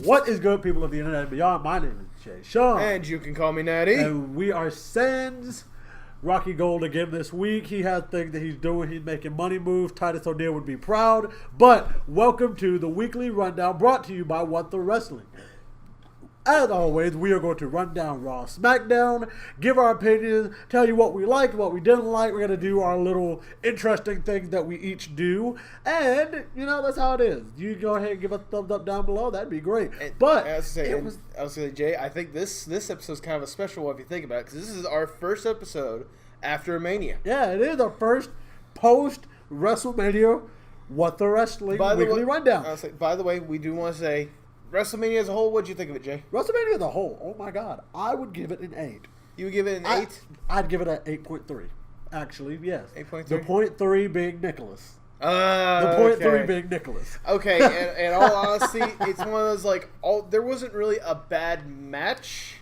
What is good, people of the internet and beyond? My name is Jay Sean. And you can call me Natty. And we are Sans Rocky Gold again this week. He has things that he's doing. He's making money moves. Titus O'Neil would be proud. But welcome to the weekly rundown brought to you by What the Wrestling. As always, we are going to run down Raw, SmackDown, give our opinions, tell you what we liked, what we didn't like. We're going to do our little interesting things that we each do. And, you know, that's how it is. You go ahead and give us a thumbs up down below. That'd be great. But I was going to say, Jay, I think this episode is kind of a special one if you think about it, because this is our first episode after Mania. Yeah, it is our first post-WrestleMania What the Wrestling weekly rundown. I was like, by the way, we do want to say, WrestleMania as a whole, what'd you think of it, Jay? WrestleMania as a whole, oh my God, I would give it an 8. You would give it an 8? I'd give it an 8.3. Actually, yes. 8.3? The .3 being Nicholas. The okay. .3 being Nicholas. Okay, and all honesty, it's one of those, like, there wasn't really a bad match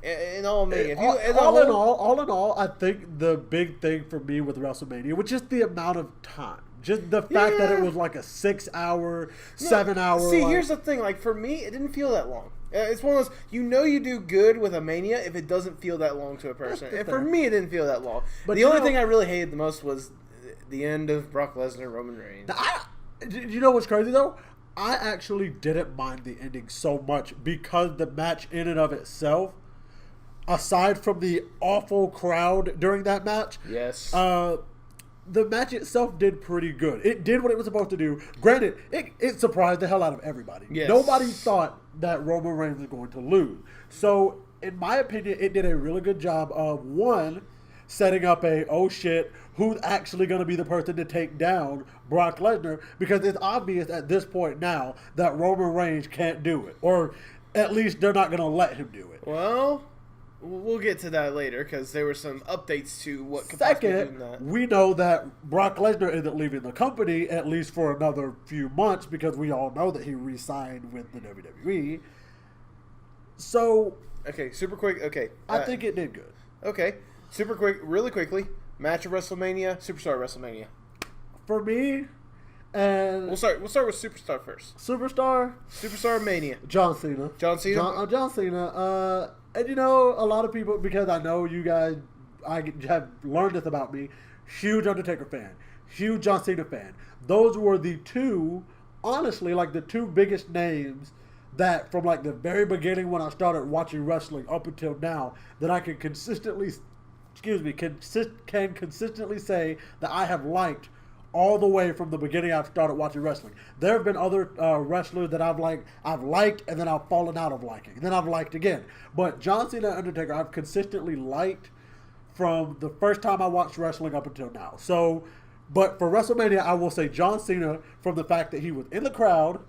in all Mania. All in all, I think the big thing for me with WrestleMania was just the amount of time. Just the fact that it was like a 6-hour, 7-hour. See, here's the thing. Like, for me, it didn't feel that long. It's one of those, you do good with a Mania if it doesn't feel that long to a person. And for me, it didn't feel that long. But the only thing I really hated the most was the end of Brock Lesnar, Roman Reigns. You know what's crazy, though? I actually didn't mind the ending so much because the match in and of itself, aside from the awful crowd during that match, yes, the match itself did pretty good. It did what it was supposed to do. Granted, it surprised the hell out of everybody. Yes. Nobody thought that Roman Reigns was going to lose. So, in my opinion, it did a really good job of, one, setting up who's actually going to be the person to take down Brock Lesnar, because it's obvious at this point now that Roman Reigns can't do it. Or at least they're not going to let him do it. Well, we'll get to that later because there were some updates to what could possibly do that. Second, we know that Brock Lesnar isn't leaving the company at least for another few months because we all know that he re-signed with the WWE. So, okay, super quick. Okay, I think it did good. Okay, super quick, really quickly. Match of WrestleMania, Superstar WrestleMania. For me, and we'll start with Superstar first. Superstar Mania. John Cena. John Cena. And you know, a lot of people, because I know you guys, I have learned this about me, huge Undertaker fan, huge John Cena fan. Those were the two, honestly, like the two biggest names that from like the very beginning when I started watching wrestling up until now, that I can consistently say that I have liked all the way from the beginning I've started watching wrestling. There have been other wrestlers that I've liked, and then I've fallen out of liking, and then I've liked again. But John Cena and Undertaker, I've consistently liked from the first time I watched wrestling up until now. So, but for WrestleMania, I will say John Cena from the fact that he was in the crowd.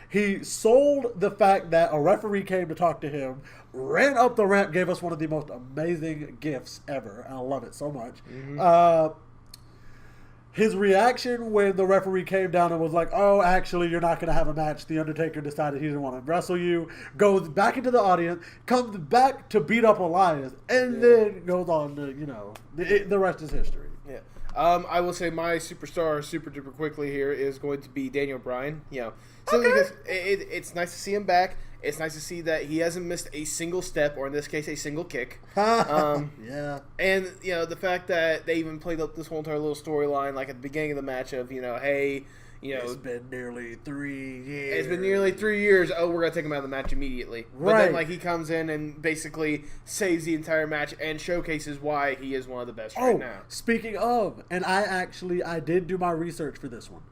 He sold the fact that a referee came to talk to him, ran up the ramp, gave us one of the most amazing gifts ever. And I love it so much. Mm-hmm. His reaction when the referee came down and was like, oh, actually, you're not going to have a match. The Undertaker decided he didn't want to wrestle you. Goes back into the audience, comes back to beat up Elias, and then goes on to, you know, the rest is history. Yeah. I will say my superstar super duper quickly here is going to be Daniel Bryan. You know, because it's nice to see him back. It's nice to see that he hasn't missed a single step, or in this case, a single kick. Yeah. And, you know, the fact that they even played up this whole entire little storyline, like at the beginning of the match of, you know, hey, you know. It's been nearly 3 years. It's been nearly 3 years. Oh, we're going to take him out of the match immediately. Right. But then, like, he comes in and basically saves the entire match and showcases why he is one of the best right now. Speaking of, and I did do my research for this one.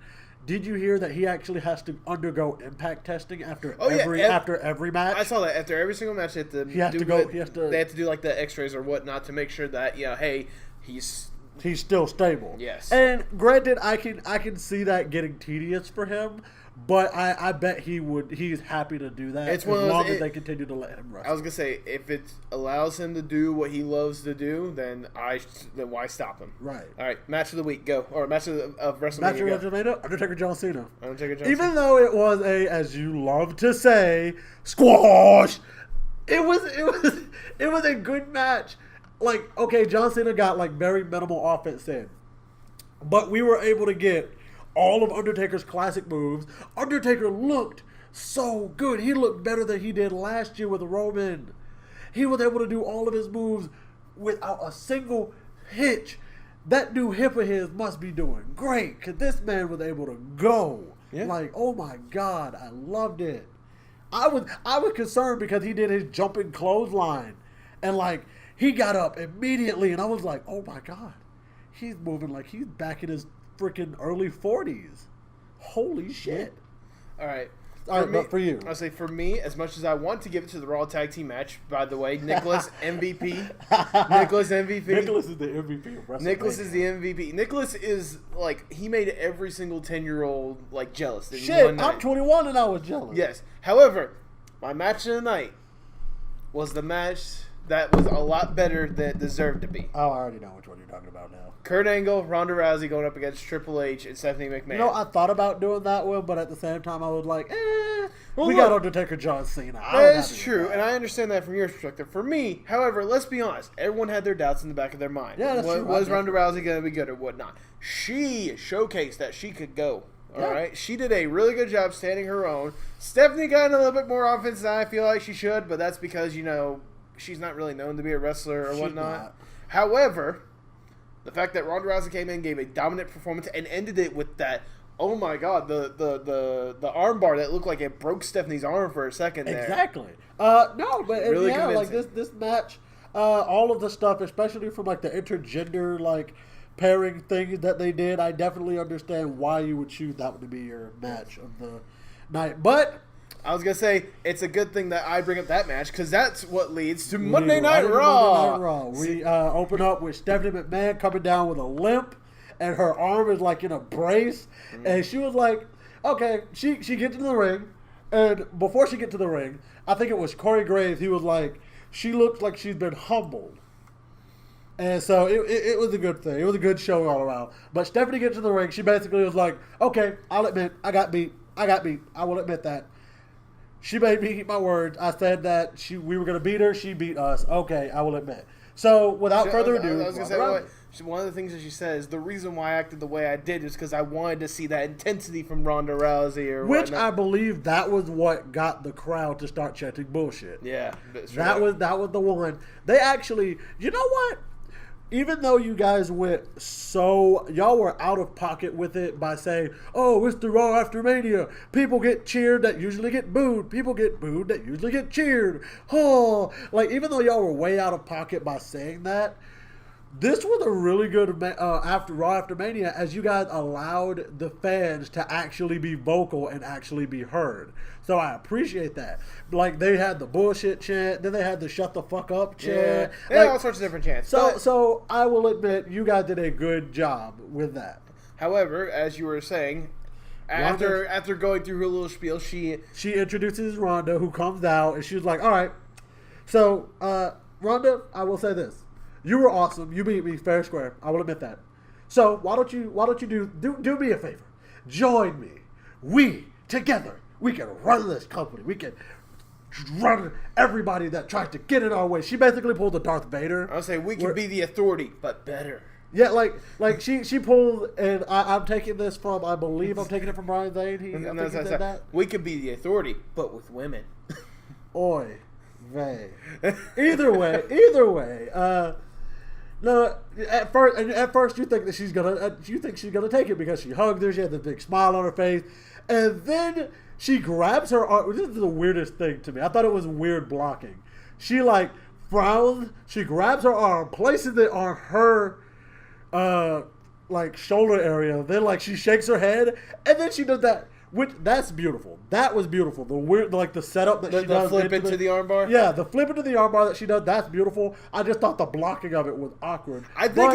Did you hear that he actually has to undergo impact testing after every match? I saw that after every single match. They have to do like the X-rays or whatnot to make sure that, you know, hey, he's still stable. Yes. And granted, I can see that getting tedious for him, but I bet he's happy to do that as long as they continue to let him wrestle. I was gonna say, if it allows him to do what he loves to do, then why stop him? Right. All right. Match of the week, go. Or match of WrestleMania. Match of WrestleMania. Undertaker John Cena. Even though it was as you love to say, squash. It was a good match. Like, okay, John Cena got like very minimal offense in, but we were able to get all of Undertaker's classic moves. Undertaker looked so good. He looked better than he did last year with Roman. He was able to do all of his moves without a single hitch. That new hip of his must be doing great because this man was able to go. Yeah. Like, oh my God, I loved it. I was concerned because he did his jumping clothesline. And like, he got up immediately and I was like, oh my God. He's moving like he's back in his freaking early 40s. Holy shit. All right. But for you. I'll say for me, as much as I want to give it to the Raw Tag Team match, by the way, Nicholas MVP. Nicholas MVP. Nicholas is the MVP of WrestleMania. Nicholas is the MVP. Nicholas is like, he made every single 10-year-old like jealous. Shit, I'm 21 and I was jealous. Yes. However, my match of the night was the match that was a lot better than it deserved to be. Oh, I already know which one you're talking about now. Kurt Angle, Ronda Rousey going up against Triple H and Stephanie McMahon. You know, I thought about doing that one, but at the same time, I was like, we got Undertaker, John Cena. That is true, and I understand that from your perspective. For me, however, let's be honest, everyone had their doubts in the back of their mind. Yeah, that's true. Was Ronda Rousey going to be good or whatnot? She showcased that she could go. All right, she did a really good job standing her own. Stephanie got a little bit more offense than I feel like she should, but that's because, you know, she's not really known to be a wrestler or whatnot. However, the fact that Ronda Rousey came in, gave a dominant performance, and ended it with that, oh my God, the arm bar that looked like it broke Stephanie's arm for a second there. Exactly. No, but really yeah, like this match, all of the stuff, especially from like the intergender like pairing thing that they did, I definitely understand why you would choose that one to be your match of the night. But I was going to say, it's a good thing that I bring up that match, because that's what leads to Monday Night Raw. We open up with Stephanie McMahon coming down with a limp, and her arm is like in a brace, and she was like, okay, she gets to the ring, and before she gets to the ring, I think it was Corey Graves, he was like, she looks like she's been humbled. And so it was a good thing. It was a good show all around. But Stephanie gets to the ring, she basically was like, okay, I'll admit, I got beat. I will admit that. She made me eat my words. I said that we were going to beat her. She beat us. Okay, I will admit. So, without further ado, I was going to say, one of the things that she says, the reason why I acted the way I did is because I wanted to see that intensity from Ronda Rousey. Which I believe that was what got the crowd to start chanting bullshit. Yeah. That was the one. They actually, you know what? Even though you guys y'all were out of pocket with it by saying, oh, it's the Raw after Mania. People get cheered that usually get booed. People get booed that usually get cheered. Oh, like even though y'all were way out of pocket by saying that, this was a really good Raw after Mania, as you guys allowed the fans to actually be vocal and actually be heard. So I appreciate that. Like, they had the bullshit chant, then they had the shut the fuck up chant. Yeah, they had all sorts of different chants. So I will admit, you guys did a good job with that. However, as you were saying, after going through her little spiel, she introduces Ronda, who comes out, and she's like, all right, so Ronda, I will say this. You were awesome. You beat me fair square. I will admit that. So why don't you do me a favor? Join me. We together, we can run this company. We can run everybody that tries to get in our way. She basically pulled the Darth Vader. I'll say we can be the authority, but better. Yeah, like she pulled, and I'm taking this from, I believe I'm taking it from Brian Zane. He said that. We could be the authority, but with women. Oy vey. Either way. No, at first you think that she's gonna take it because she hugged her. She had the big smile on her face, and then she grabs her arm. This is the weirdest thing to me. I thought it was weird blocking. She like frowns. She grabs her arm, places it on her like shoulder area. Then like she shakes her head, and then she does that. That's beautiful. That was beautiful. The weird, like the setup that she does. The flip into the armbar? Yeah, the flip into the armbar that she does, that's beautiful. I just thought the blocking of it was awkward. I think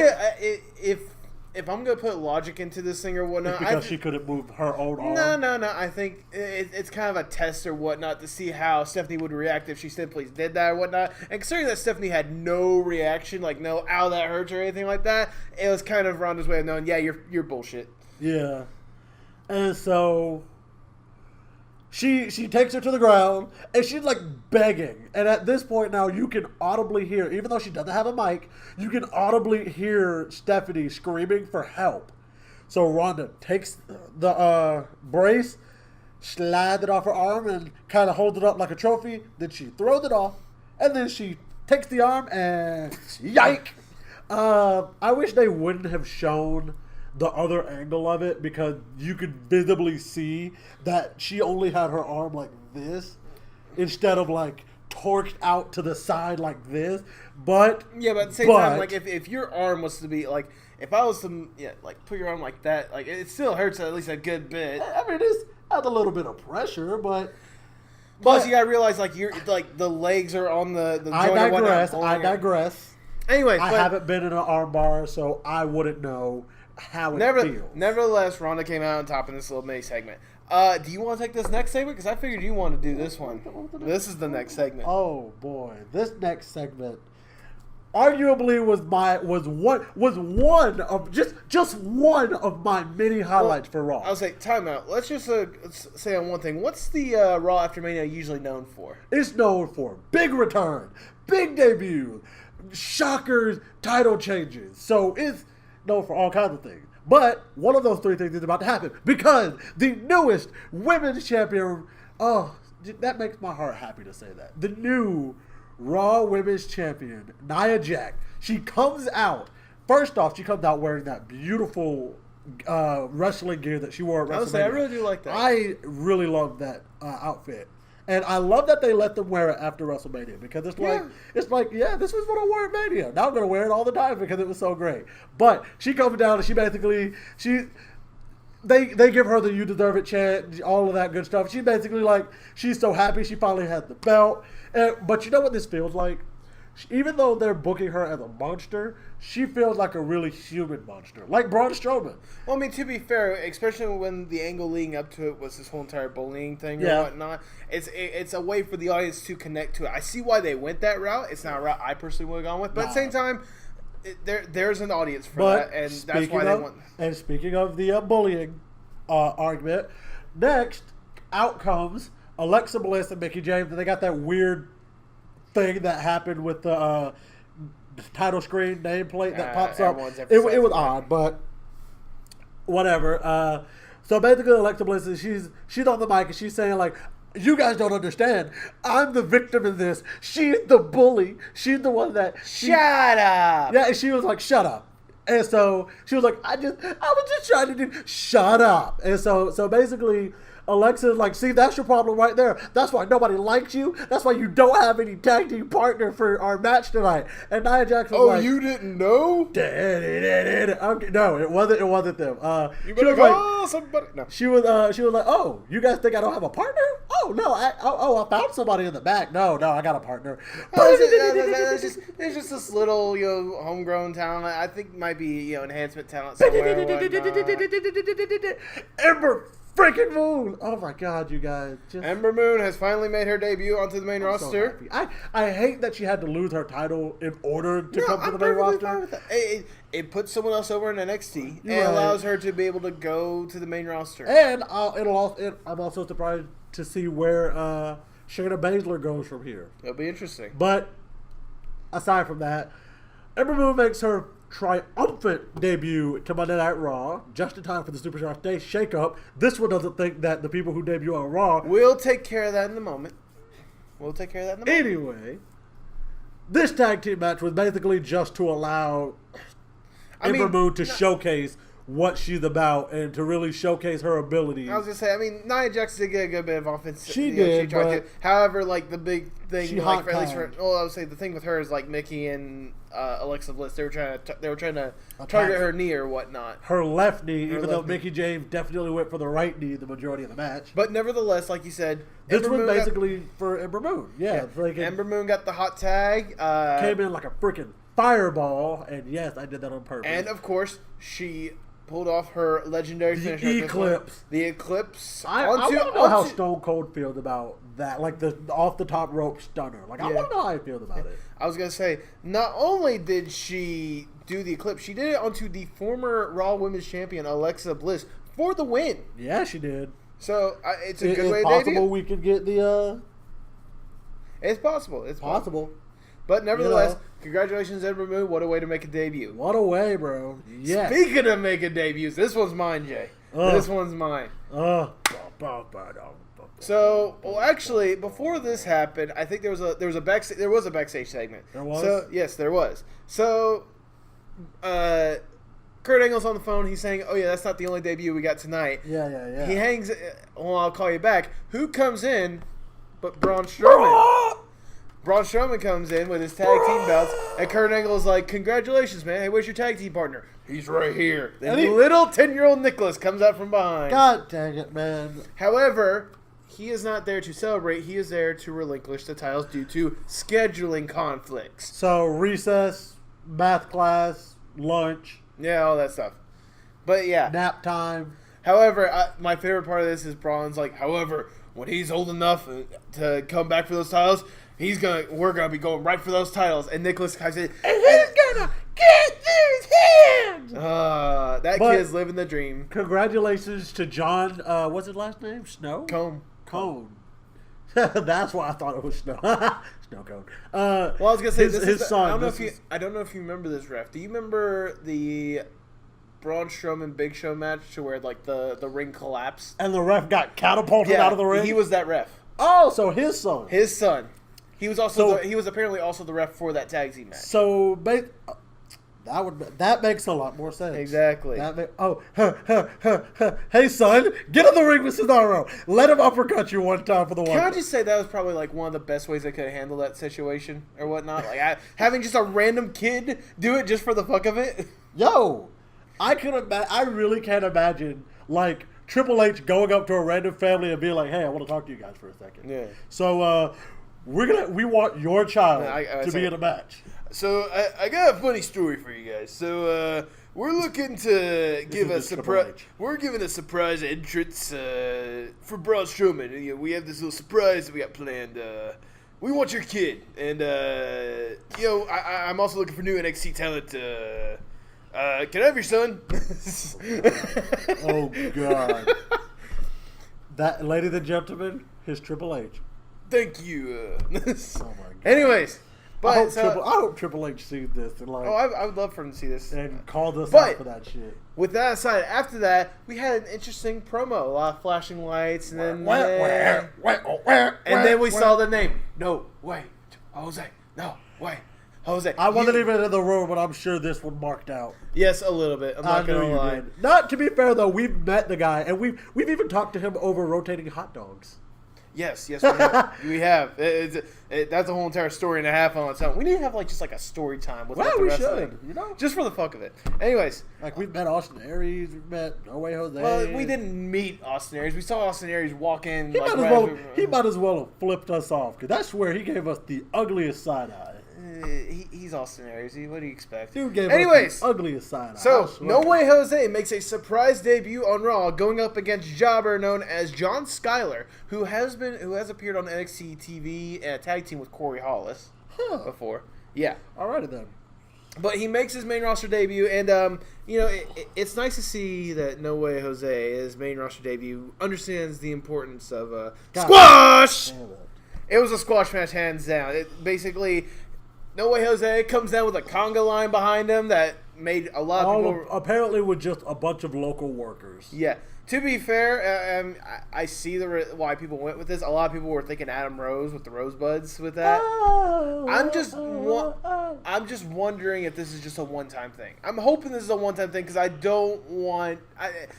if I'm going to put logic into this thing or whatnot. Because she couldn't move her own arm? No. I think it's kind of a test or whatnot to see how Stephanie would react if she simply did that or whatnot. And considering that Stephanie had no reaction, like no, ow, that hurts or anything like that, it was kind of Ronda's way of knowing, yeah, you're bullshit. Yeah. And so she takes her to the ground, and she's like begging. And at this point now, you can audibly hear, even though she doesn't have a mic, you can audibly hear Stephanie screaming for help. So Ronda takes the brace, slides it off her arm and kind of holds it up like a trophy. Then she throws it off, and then she takes the arm and yike. I wish they wouldn't have shown the other angle of it, because you could visibly see that she only had her arm like this instead of like torqued out to the side like this. But yeah, but at the same time, like if your arm was to be like, if I was to like put your arm like that, like it still hurts at least a good bit. I mean, it's has a little bit of pressure, but plus you gotta realize like you're like the legs are on the joint. I digress. Anyway, I haven't been in an arm bar, so I wouldn't know how it feels. Nevertheless, Ronda came out on top in this little mini segment. Do you want to take this next segment? Because I figured you want to do this one. This is the next segment. Oh boy, this next segment arguably was one of just one of my many highlights for Raw. I'll say timeout. Let's just say on one thing. What's the Raw after Mania usually known for? It's known for big return, big debut, shockers, title changes. So it's known for all kinds of things. But one of those three things is about to happen, because the newest women's champion, that makes my heart happy to say that. The new Raw Women's Champion, Nia Jax. She comes out. First off, she comes out wearing that beautiful wrestling gear that she wore at WrestleMania. I really do like that. I really love that outfit. And I love that they let them wear it after WrestleMania, because it's like, this is what I wore at Mania. Now I'm going to wear it all the time because it was so great. But she comes down and she basically, they give her the "you deserve it" chant, all of that good stuff. She basically like, she's so happy she finally has the belt. But you know what this feels like? Even though they're booking her as a monster, she feels like a really human monster, like Braun Strowman. Well, I mean, to be fair, especially when the angle leading up to it was this whole entire bullying thing or whatnot, it's a way for the audience to connect to it. I see why they went that route. It's not a route I personally would have gone with, but at the same time, there's an audience for that, and that's why they want. And speaking of the bullying argument, next out comes Alexa Bliss and Mickie James, and they got that weird thing that happened with the title screen nameplate that pops up. It was odd, but whatever. So basically, Alexa Bliss she's on the mic and she's saying like, "You guys don't understand. I'm the victim in this. She's the bully. She's the one that shut up." Yeah, and she was like, "Shut up." And so she was like, I was just trying to shut up. And so basically, Alexa's like, "See, that's your problem right there. That's why nobody likes you. That's why you don't have any tag team partner for our match tonight." And Nia Jax was like, you didn't know? Okay, no, it wasn't them. You better call somebody. No. She was like, "Oh, you guys think I don't have a partner? Oh no, I found somebody in the back. No, I got a partner." It's just this little homegrown talent. I think might be enhancement talent somewhere. Ember freaking Moon! Oh my God, you guys! Ember Moon has finally made her debut onto the main roster. So I hate that she had to lose her title in order to come to the main roster. It puts someone else over in NXT and allows her to be able to go to the main roster. And I'm also surprised to see where Shayna Baszler goes from here. It'll be interesting. But aside from that, Ember Moon makes her triumphant debut to Monday Night Raw, just in time for the Superstar Day shakeup. This one doesn't think that the people who debut on Raw... We'll take care of that in the moment. Anyway, this tag team match was basically just to allow Ember Moon to showcase what she's about and to really showcase her abilities. I was going to say, Nia Jax did get a good bit of offense. She did, but... However, like, the big thing, I would say the thing with her is, like, Mickie and Alexa Bliss, they were trying to target her knee or whatnot. Her left knee, even though Mickie James definitely went for the right knee the majority of the match. But nevertheless, like you said... This was basically for Ember Moon. Yeah. Ember Moon got the hot tag. Came in like a freaking fireball, and yes, I did that on purpose. And, of course, she... pulled off her legendary finisher. The Eclipse. I want to know how Stone Cold feels about that, like the off the top rope stunner. Like I want to know how he feels about it. I was gonna say, not only did she do the Eclipse, she did it onto the former Raw Women's Champion Alexa Bliss for the win. Yeah, she did. So it's a good way to debut. It's possible we could get the. It's possible. It's possible. But nevertheless, congratulations, Ember Moon. What a way to make a debut. What a way, bro. Yeah. Speaking of making debuts, this one's mine, Jay. This one's mine. So, well, actually, before this happened, I think there was a backstage segment. There was? So, yes, there was. So, Kurt Angle's on the phone. He's saying, "Oh yeah, that's not the only debut we got tonight." Yeah. He hangs. Well, I'll call you back. Who comes in? But Braun Strowman. Braun Strowman comes in with his tag team belts, and Kurt Angle's like, "Congratulations, man! Hey, where's your tag team partner?" He's right here. Then little 10-year-old Nicholas comes out from behind. God dang it, man! However, he is not there to celebrate. He is there to relinquish the titles due to scheduling conflicts. So recess, math class, lunch, all that stuff. But yeah, nap time. However, my favorite part of this is Braun's like, however, when he's old enough to come back for those titles, we're gonna be going right for those titles. And Nicholas comes in, and he's gonna get these hands. That kid's living the dream. Congratulations to John. What's his last name? Snow. Cone. That's why I thought it was Snow. Snow Cone. Well, I was gonna say his son. I don't know if you remember this, ref. Do you remember the Braun Strowman Big Show match to where like the ring collapsed and the ref got catapulted out of the ring? He was that ref. Oh, so his son. His son. He was also he was apparently also the ref for that tag team match. So that makes a lot more sense. Exactly. Hey son, get in the ring with Cesaro. Let him uppercut you one time for the one. Can I just say that was probably like one of the best ways they could have handled that situation or whatnot? Like having just a random kid do it just for the fuck of it. Yo, I really can't imagine like Triple H going up to a random family and being like, "Hey, I want to talk to you guys for a second." Yeah. So we want your child to be in a match. So I got a funny story for you guys. So we're looking to give a surprise. We're giving a surprise entrance for Braun Strowman. We have this little surprise that we got planned. We want your kid, and I'm also looking for new NXT talent. Can I have your son? Oh God! That, ladies and gentlemen, his Triple H. Thank you. Oh my God. Anyways, but I hope Triple H sees this and like. Oh, I would love for him to see this and called us out for that shit. With that aside, after that, we had an interesting promo. A lot of flashing lights, and then then we saw the name. No, wait, Jose. No, wait, Jose. I wasn't even in the room, but I'm sure this one marked out. Yes, a little bit. I'm not gonna lie. Not to be fair though, we've met the guy, and we've even talked to him over rotating hot dogs. Yes, we have. We have. That's a whole entire story and a half on its own. We need to have just a story time with the wrestling. Should, just for the fuck of it. Anyways, like we've met Austin Aries, we've met No Way Jose. Well, we didn't meet Austin Aries. We saw Austin Aries walk in. He might as well have flipped us off because that's where he gave us the ugliest side eye. He's Austin Aries. What do you expect? Dude gave us the ugliest side eye. So, No Way Jose makes a surprise debut on Raw, going up against jobber known as John Skyler, who has appeared on NXT TV and a tag team with Corey Hollis before. Yeah. Alrighty then. But he makes his main roster debut, and it's nice to see that No Way Jose, his main roster debut, understands the importance of squash. It was a squash match, hands down. Basically, No Way Jose comes down with a conga line behind him that made a lot of people... Apparently with just a bunch of local workers. Yeah. To be fair, I see why people went with this. A lot of people were thinking Adam Rose with the Rosebuds with that. I'm just wondering if this is just a one-time thing. I'm hoping this is a one-time thing because I don't want...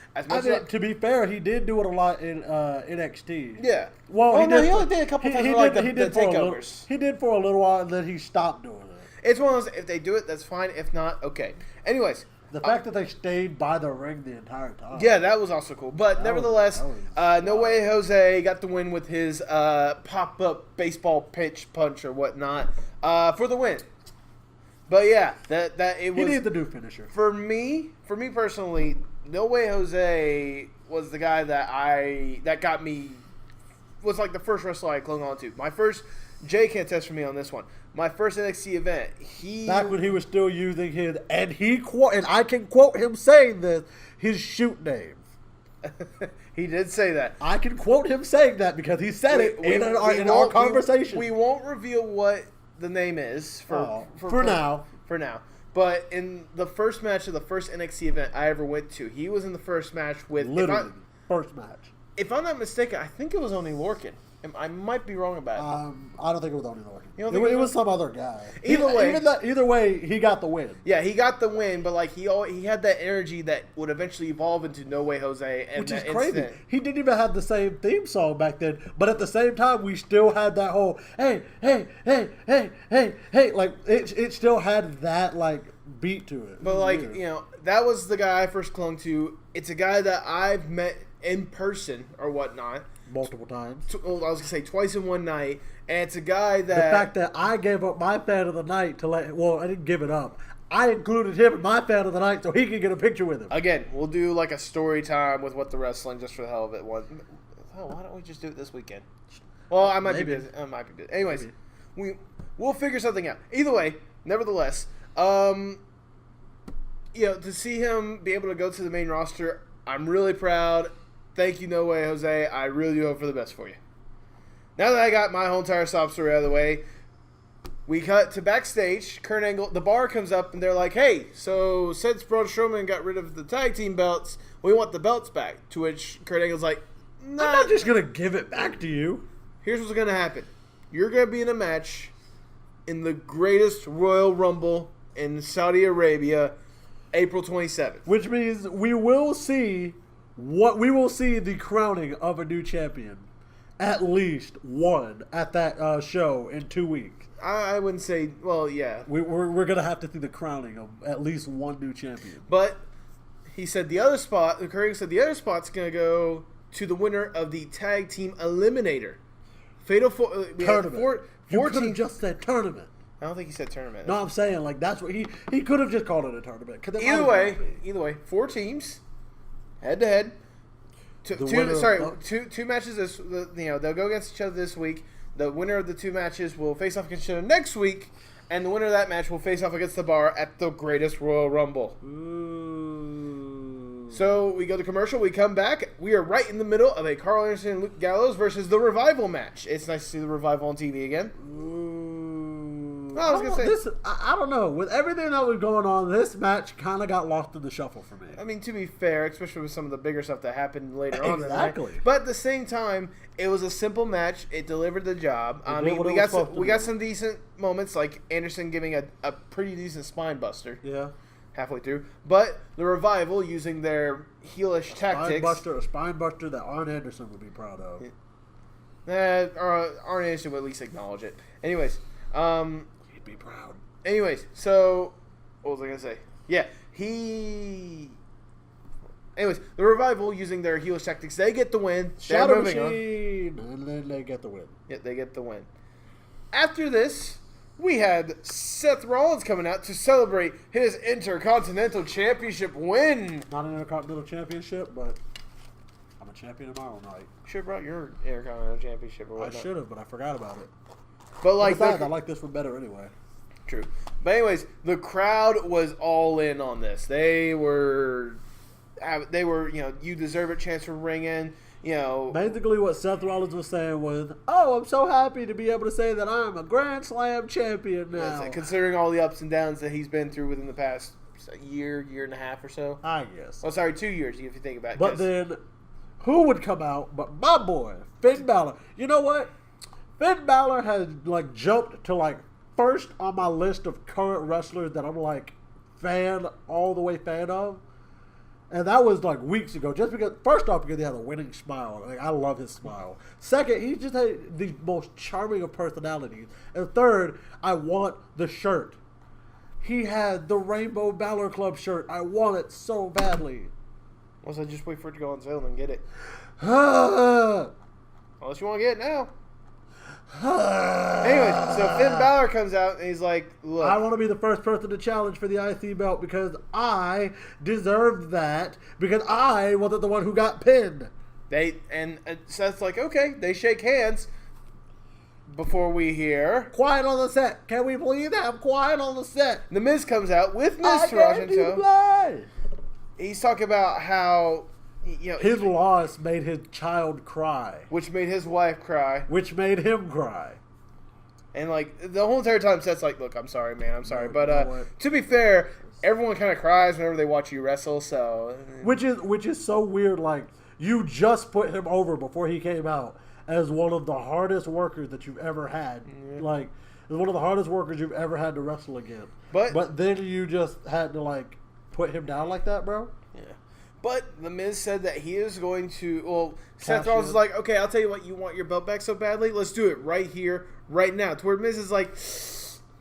to be fair, he did do it a lot in NXT. Yeah. Well, he only did a couple times for the takeovers. He did for a little while, and then he stopped doing it. It's one of those, if they do it, that's fine. If not, okay. Anyways... The fact that they stayed by the ring the entire time. Yeah, that was also cool. But nevertheless, No Way Jose got the win with his pop-up baseball pitch punch or whatnot for the win. But yeah, that it was... He needed the new finisher. For me personally, No Way Jose was the guy that got me... Was like the first wrestler I clung on to. My first... Jay can attest for me on this one. My first NXT event, back when he was still using his, and I can quote him saying this, his shoot name. He did say that. I can quote him saying that because he said it in our conversation. We won't reveal what the name is for now. For now. But in the first match of the first NXT event I ever went to, he was in the first match with... Literally, first match. if I'm not mistaken, I think it was only Lorcan. I might be wrong about it. I don't think it was only Lorcan. It was some other guy. Either way, he got the win. Yeah, he got the win, but like he had that energy that would eventually evolve into No Way Jose, and which is crazy. He didn't even have the same theme song back then, but at the same time, we still had that whole hey, hey, hey, hey, hey, hey. Like it still had that like beat to it. But like weird. That was the guy I first clung to. It's a guy that I've met in person or whatnot. Multiple times. I was going to say twice in one night. And it's a guy that... The fact that I gave up my fan of the night to let... Well, I didn't give it up. I included him in my fan of the night so he could get a picture with him. Again, we'll do like a story time with What the Wrestling just for the hell of it. Why don't we just do it this weekend? Well, I might be busy. Anyways, we'll figure something out. Either way, nevertheless, to see him be able to go to the main roster, I'm really proud. Thank you, No Way Jose. I really do hope for the best for you. Now that I got my whole entire sob story out of the way, we cut to backstage. Kurt Angle, the bar comes up, and they're like, hey, so since Braun Strowman got rid of the tag team belts, we want the belts back. To which Kurt Angle's like, nah. I'm not just going to give it back to you. Here's what's going to happen. You're going to be in a match in the greatest Royal Rumble in Saudi Arabia, April 27th. Which means we will see the crowning of a new champion. At least one at that show in 2 weeks. I wouldn't say, well, yeah. We're going to have to see the crowning of at least one new champion. But he said the other spot, Curry said the other spot's going to go to the winner of the tag team eliminator. Fatal tournament. You could have just said tournament. I don't think he said tournament. No, I'm saying like that's what he could have just called it a tournament. Either way, 4 teams, head to head. Two matches. They'll go against each other this week. The winner of the 2 matches will face off against each other next week, and the winner of that match will face off against the Bar at the Greatest Royal Rumble. Ooh. So we go to commercial. We come back. We are right in the middle of a Carl Anderson and Luke Gallows versus the Revival match. It's nice to see the Revival on TV again. I was gonna say I don't know. With everything that was going on, this match kind of got lost in the shuffle for me. I mean, to be fair, especially with some of the bigger stuff that happened later on. Exactly. But at the same time, it was a simple match. It delivered the job. I mean, we got some decent moments, like Anderson giving a pretty decent spine buster. Yeah. Halfway through, but the Revival using their heelish tactics. A spine buster that Arn Anderson would be proud of. Arn Anderson would at least acknowledge it. Anyways, he'd be proud. Anyways, so what was I gonna say? Yeah, Anyways, the Revival using their heelish tactics, they get the win. Shadow Machine, and then they get the win. Yeah, they get the win. After this, we had Seth Rollins coming out to celebrate his Intercontinental Championship win. Not an Intercontinental Championship, but I'm a champion in my own right. You should have brought your Intercontinental Championship or whatnot. I should have, but I forgot about it. But like, besides, I like this one better anyway. True. But anyways, the crowd was all in on this. They were, you deserve it, chance for ringing. Basically what Seth Rollins was saying was, oh, I'm so happy to be able to say that I'm a Grand Slam champion now. Considering all the ups and downs that he's been through within the past year and a half or so. I guess. Oh, sorry, 2 years if you think about it. But then, who would come out but my boy, Finn Balor? You know what? Finn Balor has jumped to first on my list of current wrestlers that I'm all the way fan of. And that was weeks ago. Just because, first off, because he had a winning smile. I love his smile. Second, he just had the most charming of personalities. And third, I want the shirt. He had the Rainbow Balor Club shirt. I want it so badly. Well, so just wait for it to go on sale and then get it. Unless you want to get it now. Anyway, so Finn Balor comes out and he's like, look, I want to be the first person to challenge for the IC belt because I deserved that because I wasn't the one who got pinned. Seth's like, okay, they shake hands before we hear quiet on the set. Can we please have quiet on the set? The Miz comes out with Miz Toronto. He's talking about how his loss made his child cry. Which made his wife cry. Which made him cry. And the whole entire time Seth's like, look, I'm sorry, man, I'm sorry. But to be fair, everyone kind of cries whenever they watch you wrestle, so Which is so weird, You just put him over before he came out as one of the hardest workers that you've ever had. Yeah. Like, as one of the hardest workers you've ever had to wrestle against. But then you just had to, like, put him down like that, bro? Yeah. But The Miz said that he is going to... Well, Seth Rollins is like, okay, I'll tell you what, you want your belt back so badly? Let's do it right here, right now. To where Miz is like,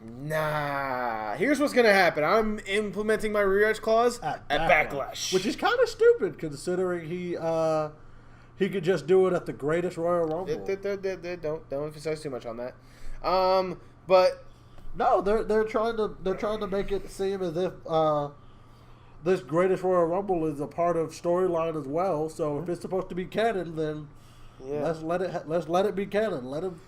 nah, here's what's going to happen. I'm implementing my rematch clause at Backlash. Which is kind of stupid, considering he could just do it at the greatest Royal Rumble. Don't emphasize too much on that. But... No, they're trying to make it seem as if this greatest Royal Rumble is a part of storyline as well. So if it's supposed to be canon, then let's let it be canon. Let him.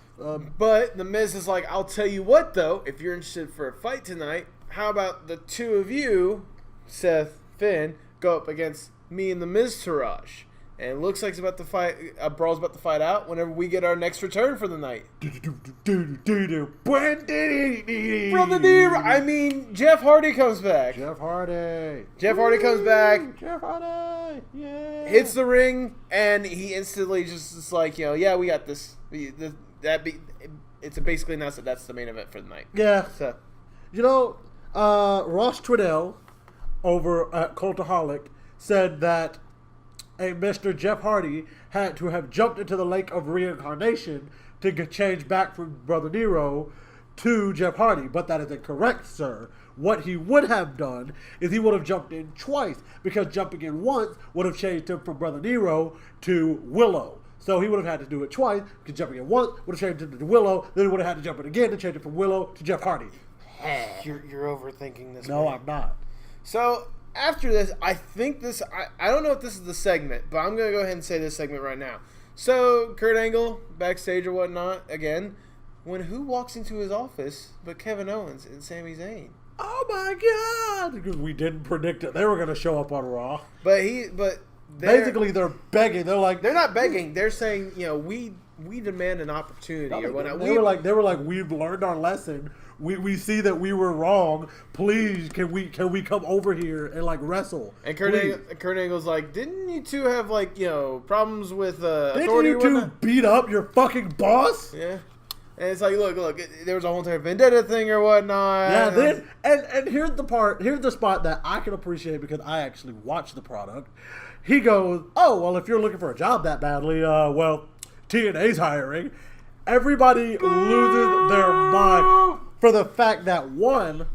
But The Miz is like, I'll tell you what though, if you're interested for a fight tonight, how about the two of you, Seth, Finn, go up against me and the Miz Taraj? And it looks like it's about to fight. A brawl's about to fight out whenever we get our next return for the night. I mean, Jeff Hardy comes back. Jeff Hardy comes back. Jeff Hardy. Yeah. Hits the ring, and he instantly just is like, yeah, we got this. It's basically announced that that's the main event for the night. Yeah. So, Ross Tweddell over at Cultaholic said that a Mr. Jeff Hardy had to have jumped into the lake of reincarnation to change back from Brother Nero to Jeff Hardy. But that is incorrect, sir. What he would have done is he would have jumped in twice, because jumping in once would have changed him from Brother Nero to Willow. So he would have had to do it twice, because jumping in once would have changed him to Willow. Then he would have had to jump in again to change it from Willow to Jeff Hardy. You're overthinking this. No, I'm not. So... After this, I think this... I don't know if this is the segment, but I'm going to go ahead and say this segment right now. So, Kurt Angle, backstage or whatnot, again, when who walks into his office but Kevin Owens and Sami Zayn? Oh my God! Because we didn't predict it. They were going to show up on Raw. Basically, they're begging. They're like... They're not begging. They're saying, we demand an opportunity or whatnot. They were like, we've learned our lesson. We see that we were wrong. Please, can we come over here and like wrestle? And Kurt Angle's like, didn't you two have problems with authority? Didn't you two beat up your fucking boss? Yeah. And it's like, look, there was a whole entire vendetta thing or whatnot. Yeah. Then and here's the spot that I can appreciate because I actually watched the product. He goes, oh well, if you're looking for a job that badly, well, TNA's hiring. Everybody loses their mind for the fact that one,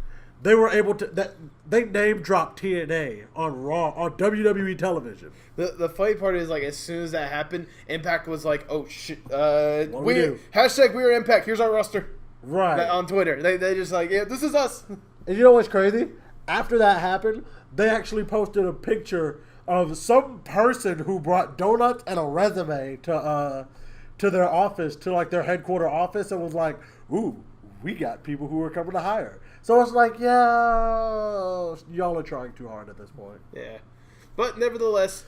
they were able to they name dropped TNA on Raw on WWE television. The funny part is as soon as that happened, Impact was like, oh shit, we do? Hashtag we are Impact. Here's our roster. Right on Twitter, they just yeah, this is us. And you know what's crazy? After that happened, they actually posted a picture of some person who brought donuts and a resume to their office, to their headquarter office, and was like, ooh, we got people who are coming to hire. So it's like, yeah, y'all are trying too hard at this point. Yeah. But nevertheless,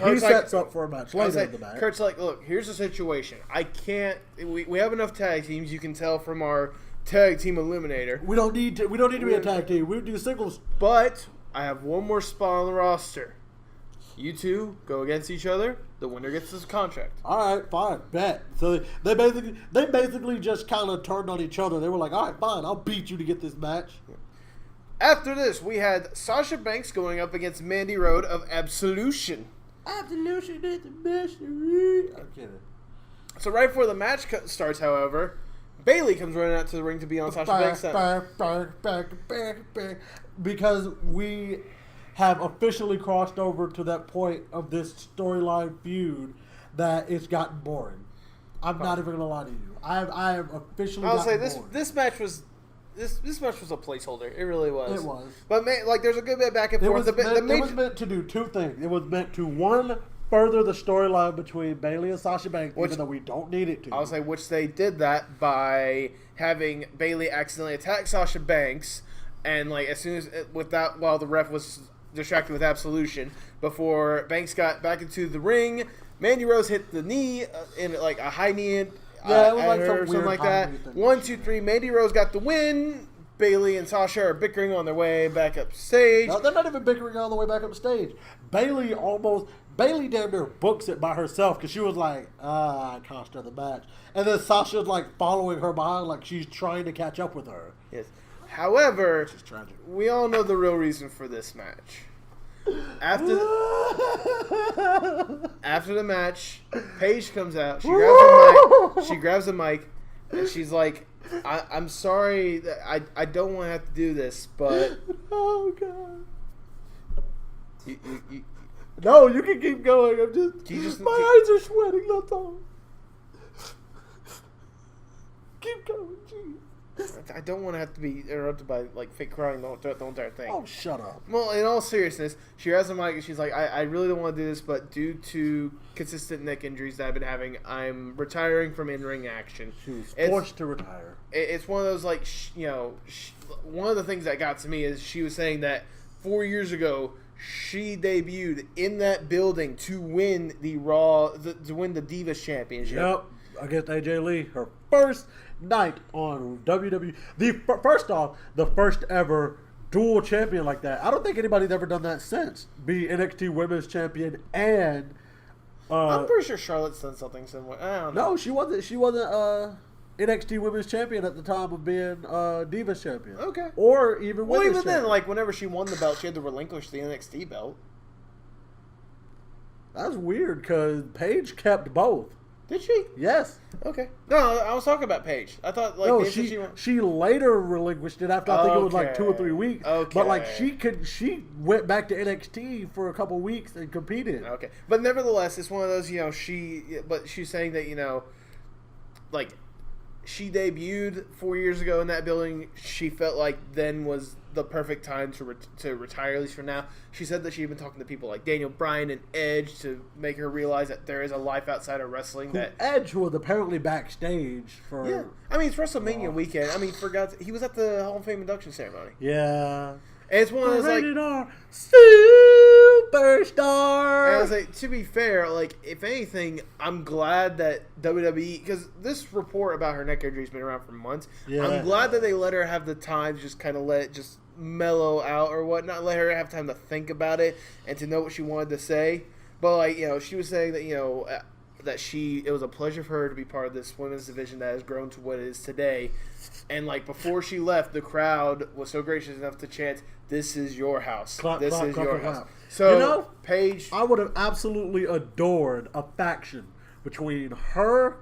he sets up for a match later in the night. Kurt's like, look, here's the situation. I can't, we have enough tag teams, you can tell from our tag team eliminator. We don't need to be a tag team. We do singles. But I have one more spot on the roster. You two go against each other. The winner gets this contract. All right, fine, bet. So they basically just kind of turned on each other. They were like, all right, fine, I'll beat you to get this match. After this, we had Sasha Banks going up against Mandy Rhodes of Absolution. Absolution is the mystery. I'm kidding. So right before the match starts, however, Bayley comes running out to the ring to be on Sasha Banks' side. Because we have officially crossed over to that point of this storyline feud that it's gotten boring. I'm not even gonna lie to you. I have officially. I'll say bored. This match was a placeholder. It really was. It was. But there's a good bit back and forth. It was meant to do two things. It was meant to one, further the storyline between Bayley and Sasha Banks, even though we don't need it to. I'll say which they did that by having Bayley accidentally attack Sasha Banks, and as soon as while the ref was distracted with Absolution, before Banks got back into the ring, Mandy Rose hit the knee in a high knee. It was something like that. 1, 2, 3. Mandy Rose got the win. Bayley and Sasha are bickering on their way back up stage. No, they're not even bickering on the way back up stage. Bayley almost Bayley damn near books it by herself because she was like, I cost her the match. And then Sasha's like following her behind like she's trying to catch up with her. Yes. However, we all know the real reason for this match. After the match, Paige comes out. She grabs a mic, and she's like, I'm sorry that I don't want to have to do this, but... Oh, God. You no, you can keep going. My eyes are sweating, that's all. Keep going, jeez. I don't want to have to be interrupted by like fake crying the entire thing. Oh, shut up. Well, in all seriousness, she grabs the mic and she's like, I really don't want to do this, but due to consistent neck injuries that I've been having, I'm retiring from in-ring action. She was forced to retire. It's one of those like, one of the things that got to me is she was saying that 4 years ago, she debuted in that building to win the Divas Championship. Yep, against AJ Lee, her first night on WWE. First off, the first ever dual champion like that. I don't think anybody's ever done that since. Be NXT Women's Champion and. I'm pretty sure Charlotte's done something similar. I don't know. No, she wasn't. She wasn't NXT Women's Champion at the time of being Divas Champion. Okay. Or even well, Women's even then, like whenever she won the belt, she had to relinquish the NXT belt. That's weird because Paige kept both. Did she? Yes. Okay. No, I was talking about Paige. I thought like no, she later relinquished it after I think it was like 2 or 3 weeks. Okay. But like she went back to NXT for a couple weeks and competed. Okay. But nevertheless, it's one of those, she's saying that, like she debuted 4 years ago in that building. She felt like then was the perfect time to retire, at least for now. She said that she had been talking to people like Daniel Bryan and Edge to make her realize that there is a life outside of wrestling. That Edge was apparently backstage for... Yeah. I mean, it's WrestleMania weekend. I mean, he was at the Hall of Fame induction ceremony. Yeah. And it's one of those, like... Rated R Superstar! And I was like, to be fair, like, if anything, I'm glad that WWE... Because this report about her neck injury has been around for months. Yeah. I'm glad that they let her have the time to just kind of let it just mellow out or whatnot. Let her have time to think about it and to know what she wanted to say. But, like, she was saying that, that it was a pleasure for her to be part of this women's division that has grown to what it is today. And, like, before she left, the crowd was so gracious enough to chant, "This is your house. This is your house." So, Paige... I would have absolutely adored a faction between her,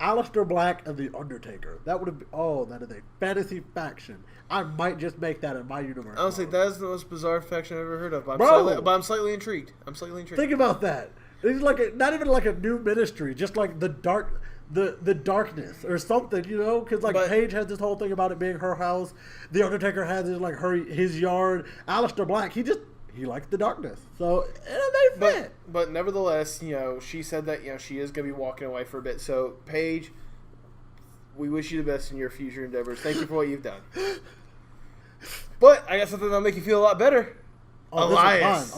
Aleister Black, and The Undertaker. That would have been... that is a fantasy faction. I might just make that in my universe. Honestly, that is the most bizarre faction I've ever heard of. But I'm slightly intrigued. Think about that. It's like not even like a new ministry, just like the darkness or something, because Paige has this whole thing about it being her house. The Undertaker has his yard. Aleister Black, he likes the darkness, so they fit. But nevertheless, she said that she is going to be walking away for a bit. So Paige, we wish you the best in your future endeavors. Thank you for what you've done. But I got something that'll make you feel a lot better. Elias.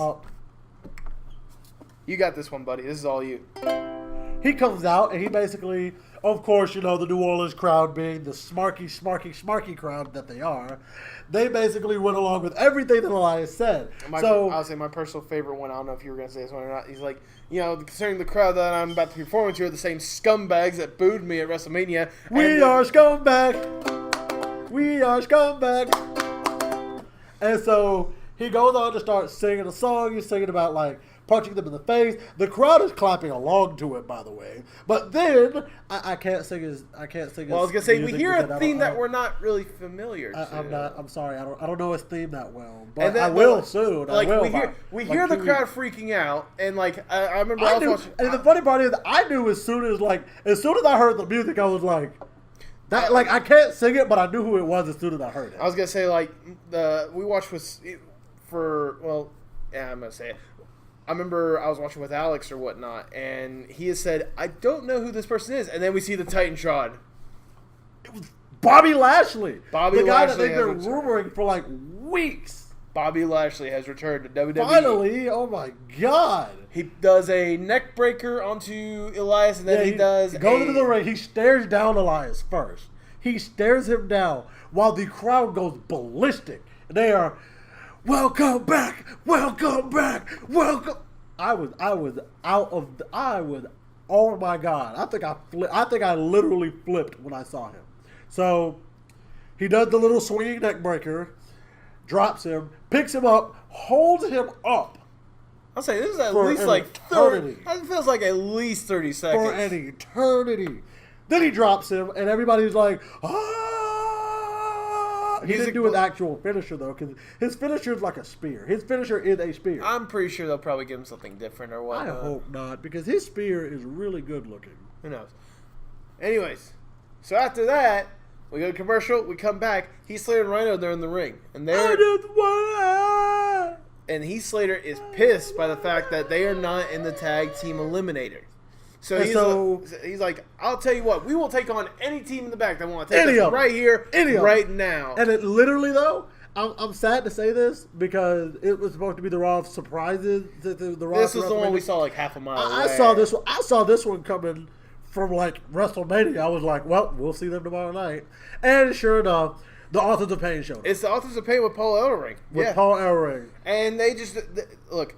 You got this one, buddy. This is all you. He comes out and he basically, of course, the New Orleans crowd being the smarky crowd that they are, they basically went along with everything that Elias said. I'll say my personal favorite one, I don't know if you were going to say this one or not, he's like, concerning the crowd that I'm about to perform to are the same scumbags that booed me at WrestleMania. We are scumbag. We are scumbag. And so he goes on to start singing a song. He's singing about, punching them in the face. The crowd is clapping along to it, by the way. But then I can't sing his. Well, I was gonna say we hear a theme that we're not really familiar to. I'm sorry. I don't know his theme that well, but I will soon. We hear the crowd freaking out, and I remember I was watching. And the funny part is, I knew as soon as I heard the music, I was like. That I can't sing it, but I knew who it was as soon as I heard it. I was gonna say we watched I'm gonna say it. I remember I was watching with Alex or whatnot, and he has said, "I don't know who this person is," and then we see the Titantron. It was Bobby Lashley, the guy that they've been rumoring for weeks. Bobby Lashley has returned to WWE. Finally, oh my God! He does a neck breaker onto Elias, and then he goes into the ring. He stares down Elias first. He stares him down while the crowd goes ballistic. They are, welcome back, welcome back, welcome. I was out of I was oh my god. I think I literally flipped when I saw him. So he does the little swinging neck breaker, drops him, picks him up, holds him up. I'll say this is at least like 30. It feels like at least 30 seconds. For an eternity. Then he drops him, and everybody's like, ah! He didn't do his actual finisher, though, because his finisher is like a spear. His finisher is a spear. I'm pretty sure they'll probably give him something different or whatnot. I hope not, because his spear is really good looking. Who knows? Anyways, so after that, we go to commercial, we come back, Heath Slater and Rhino, they're in the ring. And Heath Slater is pissed by the fact that they are not in the tag team eliminator. So he's like, I'll tell you what, we will take on any team in the back that want to take us right here, right now. And it literally, though, I'm sad to say this because it was supposed to be the Raw of surprises. This was the one we saw like half a mile away. I saw this one coming from like WrestleMania. I was like, well, we'll see them tomorrow night. And sure enough, the Authors of Pain showed up. It's the Authors of Pain with Paul Ellering. Paul Ellering. And they just, look,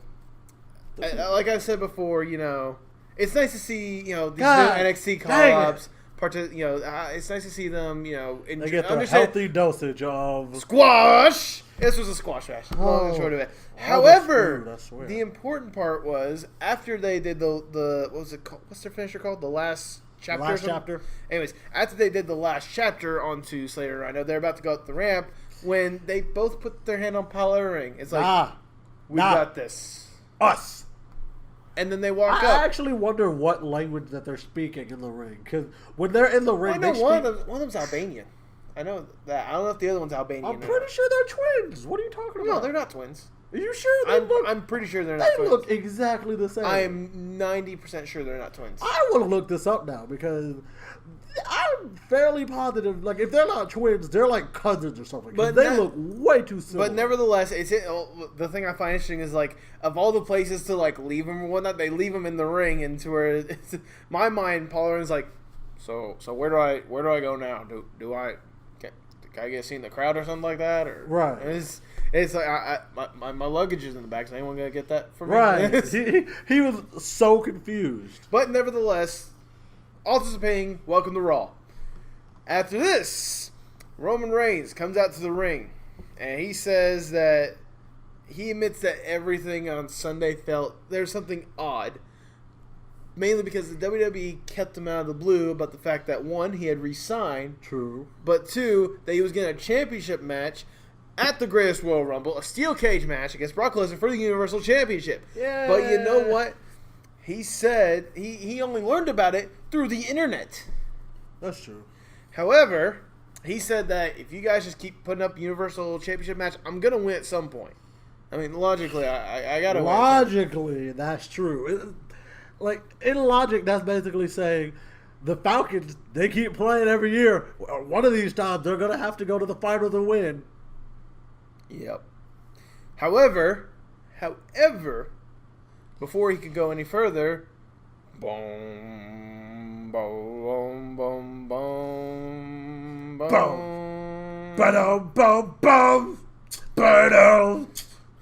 like I said before, you know, it's nice to see, you know, these new NXT call-ups. It's nice to see them, you know, they get the healthy dosage of squash. This was a squash match. Long and short of it. However, the important part was after they did the what was it called? What's their finisher called? The last chapter. Last chapter. Anyways, after they did the last chapter onto Slater and Rhino, they're about to go up the ramp when they both put their hand on Paul Ellering. It's like, we got this. Us. And then they walk up. I actually wonder what language that they're speaking in the ring. Because when they're in the ring, I know one of them's Albanian. I know that. I don't know if the other one's Albanian. I'm pretty sure they're twins. What are you talking about? No, they're not twins. Are you sure? I'm pretty sure they're not twins. They look exactly the same. I'm 90% sure they're not twins. I want to look this up now because I'm fairly positive. Like, if they're not twins, they're like cousins or something. But they look way too similar. But nevertheless, the thing I find interesting is, like, of all the places to, like, leave them or whatnot, they leave them in the ring. And to where, my mind, Paul Elling's like, so where do I go now? Can I get seen in the crowd or something like that? Or right. It's like my luggage is in the back. Is anyone gonna get that for me? Right. he was so confused. But nevertheless, Authors of Pain, welcome to Raw. After this, Roman Reigns comes out to the ring, and he says that he admits that everything on Sunday felt there's something odd. Mainly because the WWE kept him out of the blue about the fact that, one, he had re-signed. True. But two, that he was getting a championship match at the Greatest Royal Rumble, a steel cage match against Brock Lesnar for the Universal Championship. Yeah. But you know what? He said he only learned about it through the internet. That's true. However, he said that if you guys just keep putting up Universal Championship match, I'm going to win at some point. I mean, logically, I got to win. Logically, that's true. Like, in logic, that's basically saying the Falcons, they keep playing every year. One of these times, they're going to have to go to the finals and win. Yep. However, before he could go any further, boom, boom, boom, boom, boom, boom, boom, boom,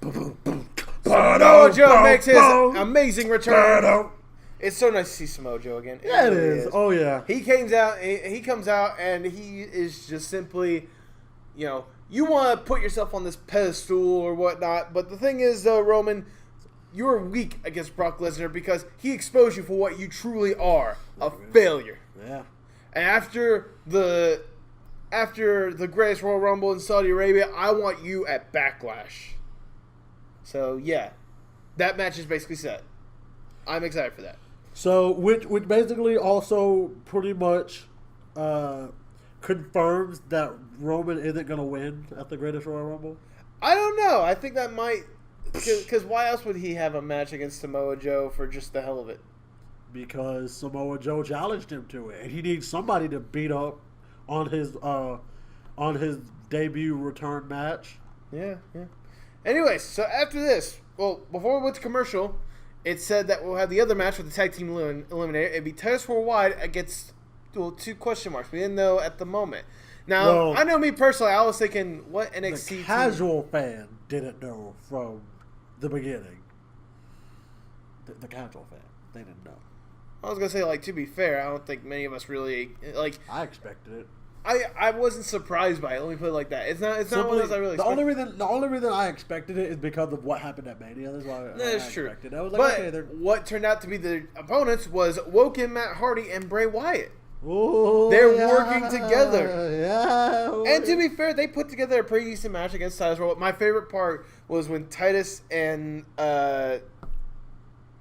boom, Samoa Joe makes his amazing return. It's so nice to see Samoa Joe again. Yeah, it is. Oh, yeah. He comes out, and he is just simply, you know, you want to put yourself on this pedestal or whatnot. But the thing is, though, Roman, you're weak against Brock Lesnar because he exposed you for what you truly are, a failure. Yeah. And after the Greatest Royal Rumble in Saudi Arabia, I want you at Backlash. So, yeah, that match is basically set. I'm excited for that. So, which basically also pretty much confirms that Roman isn't going to win at the Greatest Royal Rumble? I don't know. I think that might... Because why else would he have a match against Samoa Joe for just the hell of it? Because Samoa Joe challenged him to it. And he needs somebody to beat up on his debut return match. Yeah. Anyways, so after this, well, before we went to commercial, it said that we'll have the other match with the tag team eliminator. It'd be Titus Worldwide against two question marks. We didn't know at the moment. Now, I know me personally, I was thinking, what NXT the casual fan didn't know from the beginning. The casual fan, they didn't know. I was gonna say, like, to be fair, I don't think many of us really like. I expected it. I wasn't surprised by it. Let me put it like that. It's not one of those I really. The only reason I expected it is because of what happened at Mania. That's why I expected it. I was like, but okay, what turned out to be the opponents was Woken, Matt Hardy, and Bray Wyatt. Ooh, They're working together. Yeah. And to be fair, they put together a pretty decent match against Titus. My favorite part was when Titus and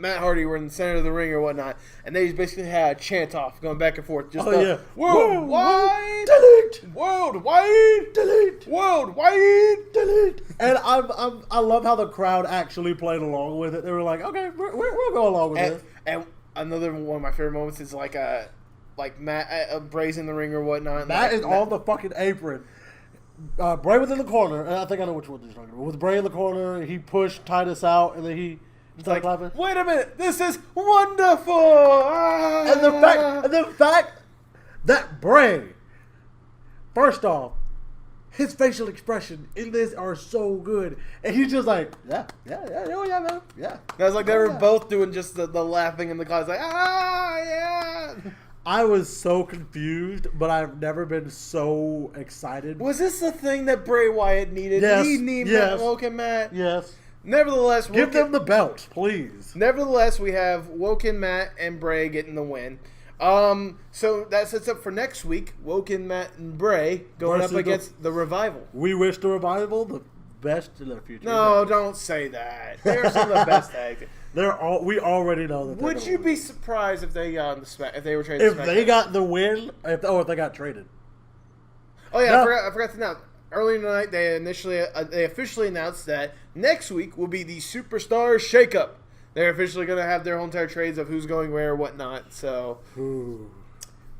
Matt Hardy were in the center of the ring or whatnot, and they basically had a chant off going back and forth. Just worldwide, delete, worldwide, delete, worldwide, delete. And I love how the crowd actually played along with it. They were like, okay, we'll go along with this. And another one of my favorite moments is like Matt Bray's in the ring or whatnot. Matt is on the fucking apron. Bray was in the corner, and I think I know which one he's talking about. With Bray in the corner, he pushed Titus out, and then he. It's like, wait a minute, this is wonderful! Ah. And the fact that Bray, first off, his facial expression in this are so good, and he's just like, yeah, man, yeah. That's like they were both doing just the laughing in the clouds, like, yeah. I was so confused, but I've never been so excited. Was this the thing that Bray Wyatt needed? Yes. Did he need Matt Woken, Matt? Yes. Nevertheless, give them the belt, please. Nevertheless, we have Woken, Matt, and Bray getting the win. So that sets up for next week. Woken, Matt, and Bray going up against the Revival. We wish the Revival the best in the future. No, don't say that. They're some of the best tags. We already know that. Would you be surprised if they got if they were traded? If they got the win, if they got traded. Oh yeah, no. I forgot to announce. Earlier tonight, they officially announced that next week will be the Superstar Shakeup. They're officially going to have their whole entire trades of who's going where, whatnot. So,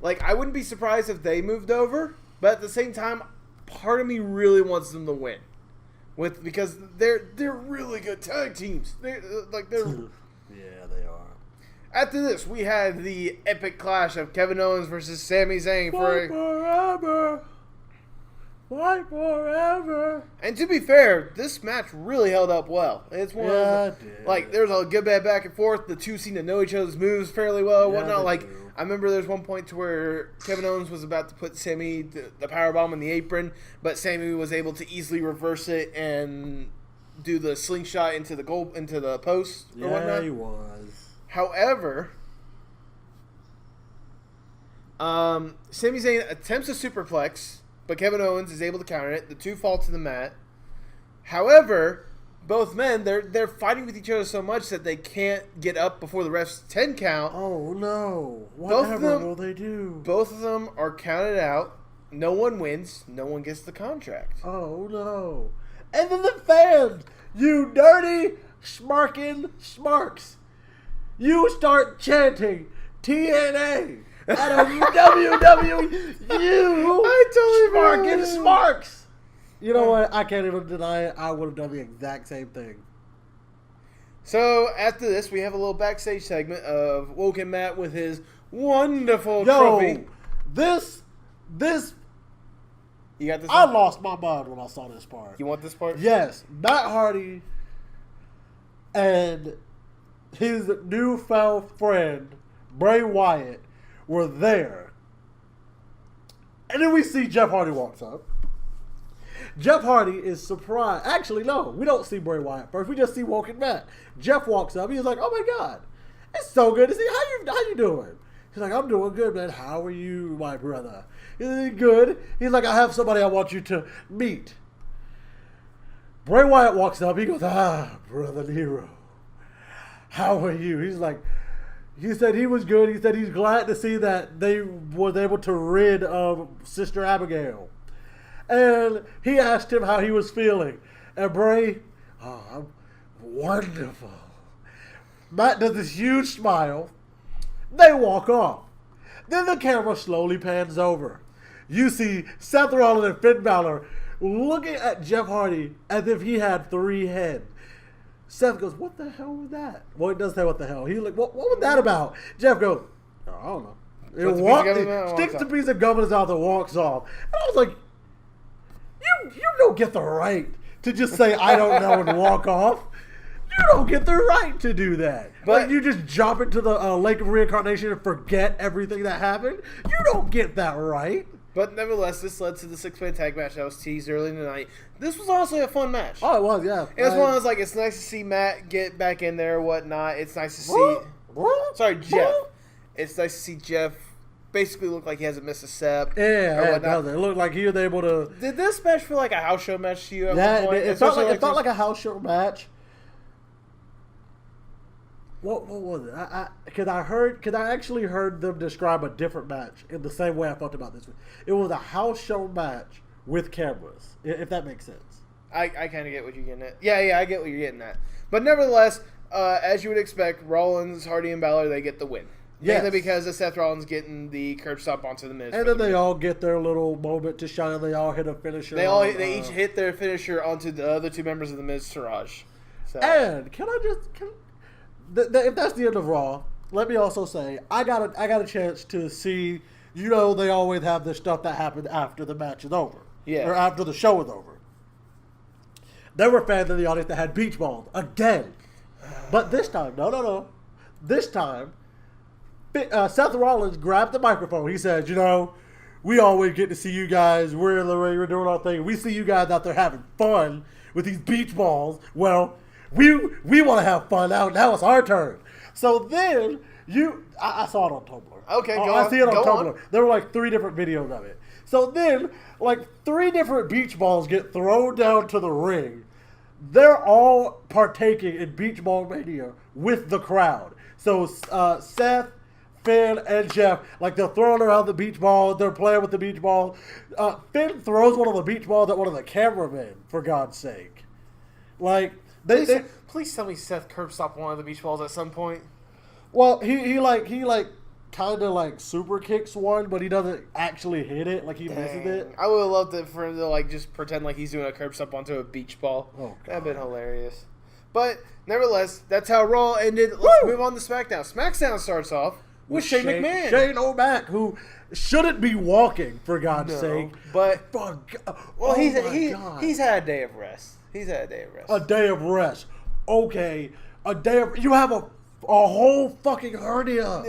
I wouldn't be surprised if they moved over, but at the same time, part of me really wants them to win, because they're really good tag teams. They're yeah, they are. After this, we had the epic clash of Kevin Owens versus Sami Zayn forever. Fight forever. And to be fair, this match really held up well. It's one of there's a good bit back and forth. The two seem to know each other's moves fairly well. Whatnot. I remember there's one point to where Kevin Owens was about to put Sami the powerbomb in the apron, but Sami was able to easily reverse it and do the slingshot into the post or whatnot. Yeah, he was. However, Sami Zayn attempts a superplex, but Kevin Owens is able to counter it. The two fall to the mat. However, both men, they're fighting with each other so much that they can't get up before the ref's 10 count. Oh, no. Whatever will they do? Both of them are counted out. No one wins. No one gets the contract. Oh, no. And then the fans, you dirty, smarking smarks, you start chanting TNA. Out of WWE, Smarkin' Smarks. You know what? I can't even deny it. I would have done the exact same thing. So after this, we have a little backstage segment of Woken Matt with his wonderful trophy. This. You got this? I lost my mind when I saw this part. You want this part? Yes, Matt Hardy and his newfound friend Bray Wyatt were there. And then we see Jeff Hardy walks up. Jeff Hardy is surprised. Actually, no, we don't see Bray Wyatt first. We just see Woken Matt. Jeff walks up. He's like, oh my God, it's so good to see. How you doing? He's like, I'm doing good, man. How are you, my brother? He's like, good. He's like, I have somebody I want you to meet. Bray Wyatt walks up. He goes, Brother Nero, how are you? He's like, he said he was good. He said he's glad to see that they was able to rid of Sister Abigail. And he asked him how he was feeling. And Bray, I'm wonderful. Matt does this huge smile. They walk off. Then the camera slowly pans over. You see Seth Rollins and Finn Balor looking at Jeff Hardy as if he had 3 heads. Seth goes, what the hell was that? Well, he doesn't say what the hell. He's like, what was that about? Jeff goes, I don't know. Sticks the piece of gum in his mouth and walks off. And I was like, you don't get the right to just say, I don't know, and walk off. You You don't get the right to do that. But like, you just jump into the lake of reincarnation and forget everything that happened. You don't get that right. But nevertheless, this led to the 6-man tag match that was teased early tonight. This was honestly a fun match. Oh, it was, yeah. It was one of those, like, it's nice to see Matt get back in there or whatnot. It's nice to see... Sorry, Jeff. It's nice to see Jeff basically look like he hasn't missed a step. Yeah, it does. It looked like he was able to... Did this match feel like a house show match to you at one point? It felt like a house show match. What was it? I actually heard them describe a different match in the same way I felt about this one. It was a house show match with cameras, if that makes sense. I kind of get what you're getting at. Yeah, I get what you're getting at. But nevertheless, as you would expect, Rollins, Hardy, and Balor, they get the win. Yes. Mainly because of Seth Rollins getting the curb stop onto the Miz. And then they all get their little moment to shine. They all hit a finisher. They each hit their finisher onto the other two members of the Miz Taraj. So. And if that's the end of Raw, let me also say I got a chance to see. You know, they always have this stuff that happened after the match is over, or after the show is over. There were fans in the audience that had beach balls again, but this time, no. This time, Seth Rollins grabbed the microphone. He said, "You know, we always get to see you guys. We're in the ring. We're doing our thing. We see you guys out there having fun with these beach balls. Well." We want to have fun now. Now it's our turn. So then I saw it on Tumblr. Okay, go I on. see it on Tumblr. On. There were like 3 different videos of it. So then, like 3 different beach balls get thrown down to the ring. They're all partaking in beach ball mania with the crowd. So Seth, Finn, and Jeff, like they're throwing around the beach ball. They're playing with the beach ball. Finn throws one of the beach balls at one of the cameramen. For God's sake, like. Please tell me Seth curb stopped one of the beach balls at some point. Well, he kind of super kicks one, but he doesn't actually hit it. Like he misses it. I would have loved for him to just pretend like he's doing a curb stop onto a beach ball. Oh, that'd been hilarious. But nevertheless, that's how Raw ended. Let's move on to SmackDown. SmackDown starts off with Shane McMahon. Shane O'Mac, who shouldn't be walking, for God's sake. But God. He's had a day of rest. A day of rest. Okay. You have a whole fucking hernia.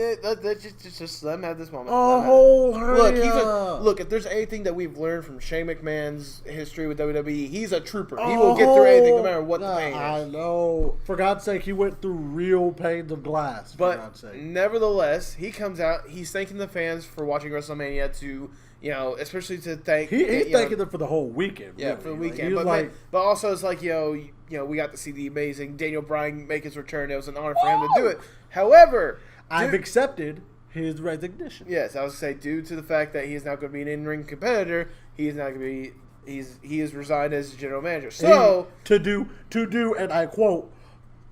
Just let him have this moment. A whole hernia. Look, if there's anything that we've learned from Shane McMahon's history with WWE, he's a trooper. He will get through anything no matter what the pain is. I know. For God's sake, he went through real panes of glass. For God's sake. Nevertheless, he comes out. He's thanking the fans for watching WrestleMania to... especially to thank... He's thanking them for the whole weekend. Yeah, really. for the weekend. But also it's like, we got to see the amazing Daniel Bryan make his return. It was an honor for him to do it. However... I've accepted his resignation. Yes, I was going to say, due to the fact that he is now going to be an in-ring competitor, he is not going to be... He is resigned as general manager. So... To do, and I quote,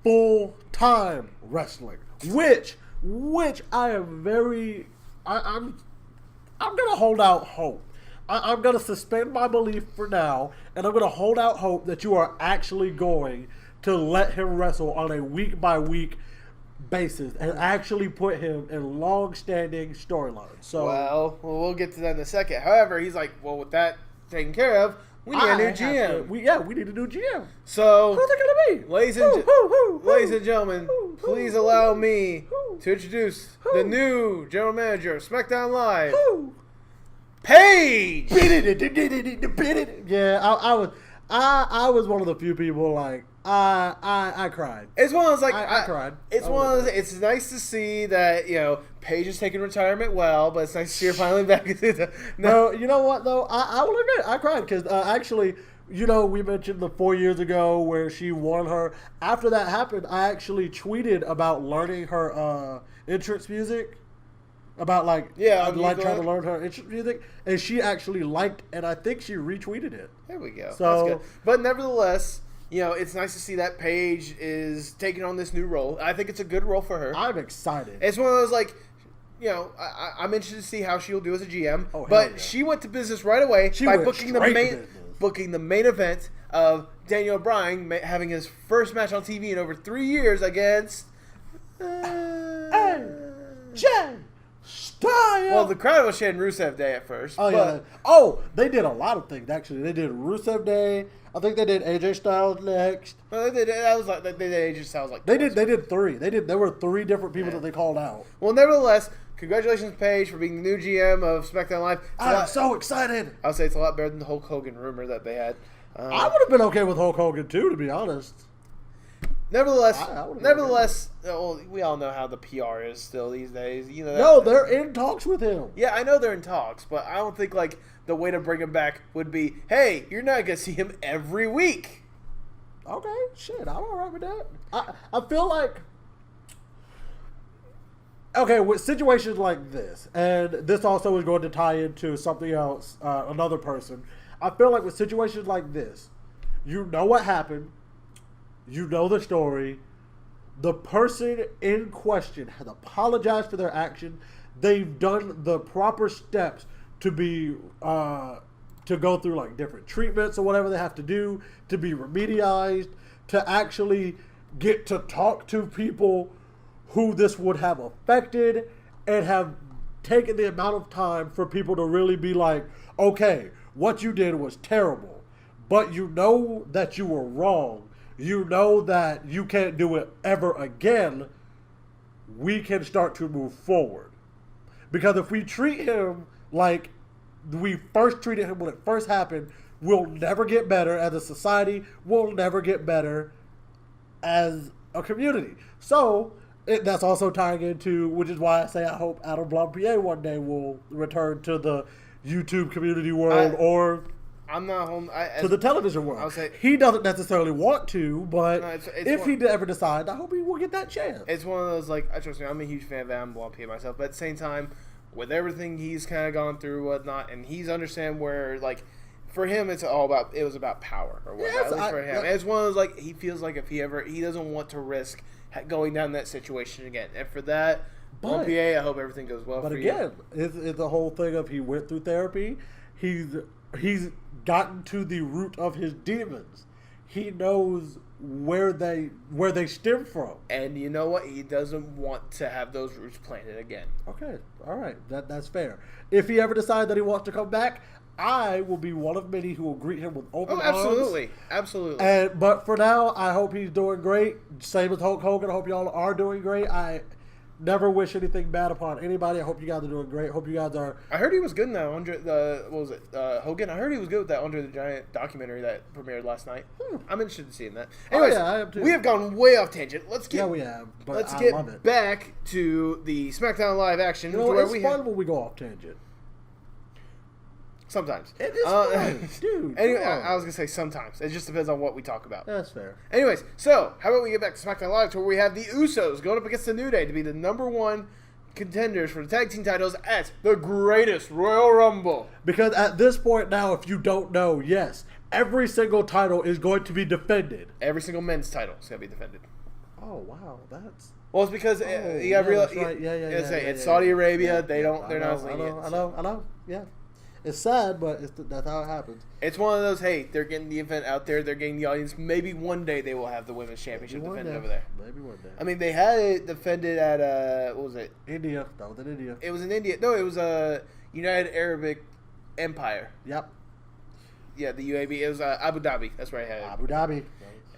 full-time wrestling. Which I am very... I'm going to hold out hope. I'm going to suspend my belief for now, and I'm going to hold out hope that you are actually going to let him wrestle on a week-by-week basis and actually put him in long-standing storylines. So, well, we'll get to that in a second. However, he's like, well, with that taken care of, we need a new GM. We need a new GM. So, who's it going to be? Ladies and gentlemen, please allow me to introduce the new general manager of SmackDown Live, Paige. Yeah, I was one of the few people I cried. It's one of those I cried. It's one of those. It's nice to see that Paige is taking retirement well, but it's nice to see her finally back. No, you know what though? I will admit I cried because actually. We mentioned the 4 years ago where she won her. After that happened, I actually tweeted about learning her entrance music. About I'd trying to learn her entrance music. And she actually liked, and I think she retweeted it. There we go. So, that's good. But nevertheless, it's nice to see that Paige is taking on this new role. I think it's a good role for her. I'm excited. It's one of those I'm interested to see how she'll do as a GM. Oh, but she went to business right away by booking the main event of Daniel Bryan having his first match on TV in over 3 years against Jay Style. Well, the crowd was chanting Rusev Day at first. Oh, yeah. Oh, they did a lot of things, actually. They did Rusev Day. I think they did AJ Styles next. Well, they did AJ Styles like They did three. There were three different people that they called out. Well, nevertheless, congratulations, Paige, for being the new GM of SmackDown Live. I'm so excited. I would say it's a lot better than the Hulk Hogan rumor that they had. I would have been okay with Hulk Hogan too, to be honest. Nevertheless, well, we all know how the PR is still these days. You know. No, they're in talks with him. Yeah, I know they're in talks, but I don't think like the way to bring him back would be, hey, you're not gonna see him every week. Okay, shit, I'm alright with that. I feel like, okay, with situations like this, and this also is going to tie into something else, another person. I feel like with situations like this, you know what happened, you know the story, the person in question has apologized for their action, they've done the proper steps to be, to go through like different treatments or whatever they have to do, to be remedialized, to actually get to talk to people who this would have affected, and have taken the amount of time for people to really be like, okay, what you did was terrible, but you know that you were wrong. You know that you can't do it ever again. We can start to move forward. Because if we treat him like we first treated him when it first happened, we'll never get better as a society. We'll never get better as a community. So that's also tying into, which is why I say I hope Adam Blampier one day will return to the YouTube community world I'm not home to the television world. I'll say, he doesn't necessarily want to, but if he ever decides, I hope he will get that chance. It's one of those, like, trust me, I'm a huge fan of Adam Blampier myself, but at the same time, with everything he's kind of gone through, whatnot, and he's understand where, like, for him, it was about power or whatnot. Yes, at least for him, it's one of those, like, he feels like if he doesn't want to risk going down that situation again, and for that. Blampier, I hope everything goes well for you. But again, it's the whole thing of he went through therapy. He's gotten to the root of his demons. He knows where they stem from. And you know what? He doesn't want to have those roots planted again. Okay. All right. That's fair. If he ever decides that he wants to come back, I will be one of many who will greet him with open arms. Absolutely. But for now, I hope he's doing great. Same as Hulk Hogan. I hope y'all are doing great. I never wish anything bad upon anybody. I hope you guys are doing great. Hope you guys are. I heard he was good in that Hogan. I heard he was good with that Andre the Giant documentary that premiered last night. I'm interested in seeing that. Anyways, I am too. We have gone way off tangent. We have. But let's get back to the SmackDown Live action. It's fun when we go off tangent. Sometimes. It is fun, dude. Anyway, I was going to say sometimes. It just depends on what we talk about. That's fair. Anyways, so how about we get back to SmackDown Live to where we have the Usos going up against the New Day to be the #1 contenders for the tag team titles at the greatest Royal Rumble. Because at this point now, if you don't know, yes, every single title is going to be defended. Every single men's title is going to be defended. Oh, wow. That's... Well, it's because you got real. Right. It's Saudi Arabia. They're not lenient. I know. Yeah. It's sad, but that's how it happens. It's one of those, hey, they're getting the event out there. They're getting the audience. Maybe one day they will have the Women's Championship defended over there. Maybe one day. I mean, they had it defended at, what was it? India. That was in India. It was in India. No, it was United Arabic Empire. Yep. Yeah, the UAB. It was Abu Dhabi. That's where I had it. Abu Dhabi.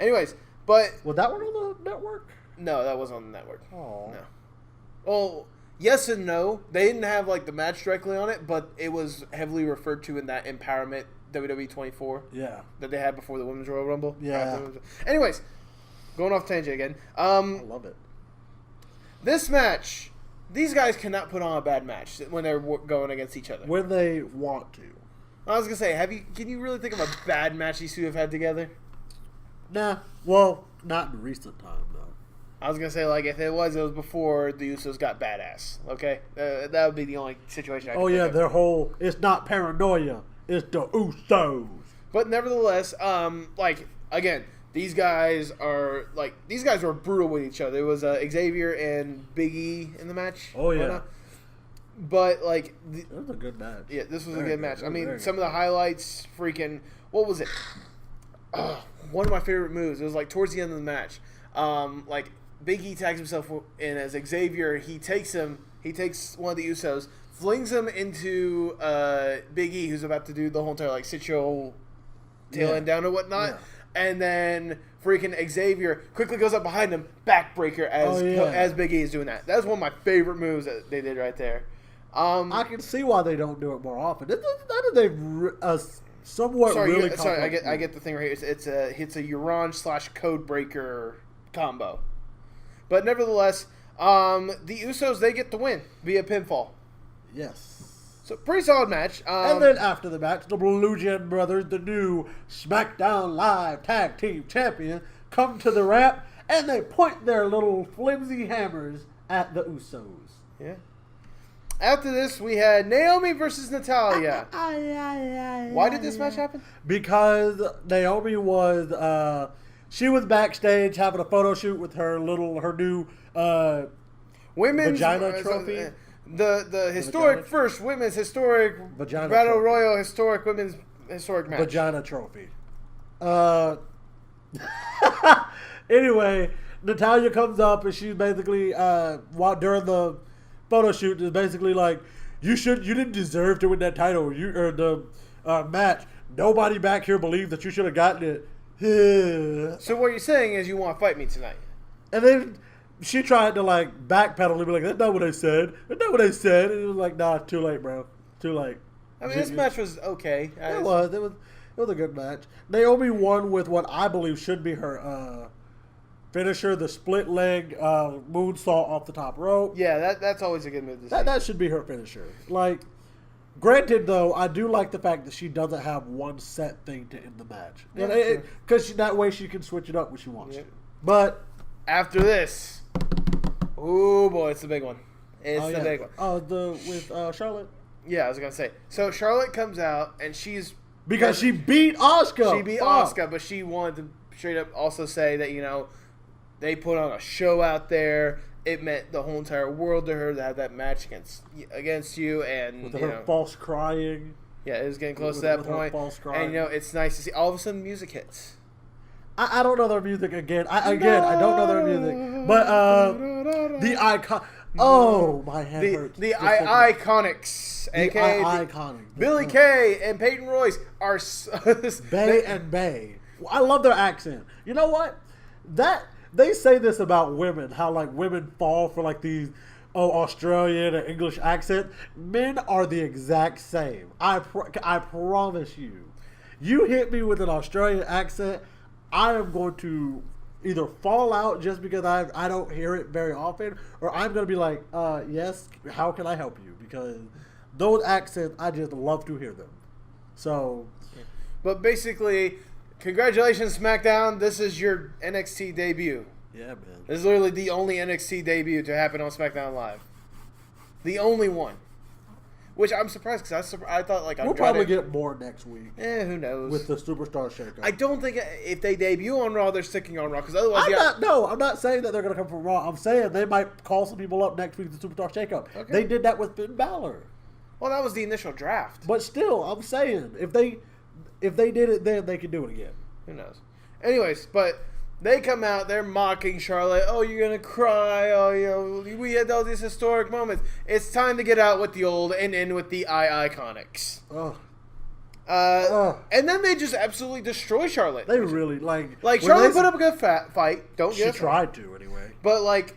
Anyways, but... Was that one on the network? No, that wasn't on the network. Oh. No. Well... Yes and no. They didn't have like the match directly on it, but it was heavily referred to in that Empowerment WWE 24. Yeah. That they had before the Women's Royal Rumble. Yeah. Anyways, going off tangent again. I love it. This match, these guys cannot put on a bad match when they're going against each other. When they want to. I was gonna say, can you really think of a bad match these two have had together? Nah. Well, not in recent time. I was going to say, like, if it was before the Usos got badass, okay? That would be the only situation I could think of. Their whole, it's not paranoia, it's the Usos. But nevertheless, again, these guys were brutal with each other. It was Xavier and Big E in the match. Oh, yeah. But, like... It was a good match. Yeah, this was a good match. I mean, some of the highlights, what was it? One of my favorite moves. It was, like, towards the end of the match. Big E tags himself in as Xavier. He takes him He takes one of the Usos, flings him into Big E, who's about to do the whole entire like sit your tail end down or whatnot, and then freaking Xavier quickly goes up behind him, backbreaker as Big E is doing that. That's one of my favorite moves that they did right there. I can see why they don't do it more often. It's somewhat really. Sorry, I get the thing right here. It's a Uranage / Codebreaker combo, but nevertheless, the Usos they get the win via pinfall. Yes. So pretty solid match. And then after the match, the Blue Gen Brothers, the new SmackDown Live Tag Team Champion, come to the ramp and they point their little flimsy hammers at the Usos. Yeah. After this, we had Naomi versus Natalya. Why did this match happen? Because Naomi was she was backstage having a photo shoot with her new women's vagina trophy. The historic first women's historic vagina battle trophy. royal historic women's historic match. Vagina trophy. Anyway, Natalya comes up and she's basically during the photo shoot is basically like, you didn't deserve to win that title or the match. Nobody back here believes that you should have gotten it. So what you're saying is you want to fight me tonight? And then she tried to like backpedal and be like, that's not what I said. That's not what I said. And it was like, nah, too late, bro. Too late. I mean, this match was okay. It was a good match. Naomi won with what I believe should be her finisher, the split leg moonsault off the top rope. Yeah, that's always a good move to see. That should be her finisher. Like, granted, though, I do like the fact that she doesn't have one set thing to end the match. Because that way she can switch it up when she wants to. But after this, oh boy, it's the big one. It's the big one. Oh, with Charlotte? Yeah, I was going to say. So Charlotte comes out, and she's... Because she beat Asuka. She beat Asuka, but she wanted to straight up also say that, they put on a show out there. It meant the whole entire world to her to have that match against you, and with her false crying. Yeah, it was getting close to that point. False crying. And it's nice to see. All of a sudden, music hits. I don't know their music again. I don't know their music, but the icon. Oh, my head hurts. The Iconics, aka Iconics. Billy Kay and Peyton Royce are Bay and Bay. I love their accent. You know what? They say this about women, how like women fall for like these Australian or English accent. Men are the exact same. I promise you. You hit me with an Australian accent, I am going to either fall out just because I don't hear it very often, or I'm going to be like, yes, how can I help you? Because those accents, I just love to hear them. So. But basically, congratulations, SmackDown. This is your NXT debut. Yeah, man. This is literally the only NXT debut to happen on SmackDown Live. The only one. Which I'm surprised because I thought like we'll probably get more next week. Who knows? With the Superstar Shakeup. I don't think if they debut on Raw, they're sticking on Raw because otherwise. I'm not saying that they're going to come from Raw. I'm saying they might call some people up next week to the Superstar Shakeup. Okay. They did that with Finn Balor. Well, that was the initial draft. But still, I'm saying if they did it then, they can do it again. Who knows? Anyways, but they come out, they're mocking Charlotte. Oh, you're going to cry. Oh, we had all these historic moments. It's time to get out with the old and in with the Iconics. And then they just absolutely destroy Charlotte. They really, like Charlotte put up a good fight. She tried to, anyway. But, like,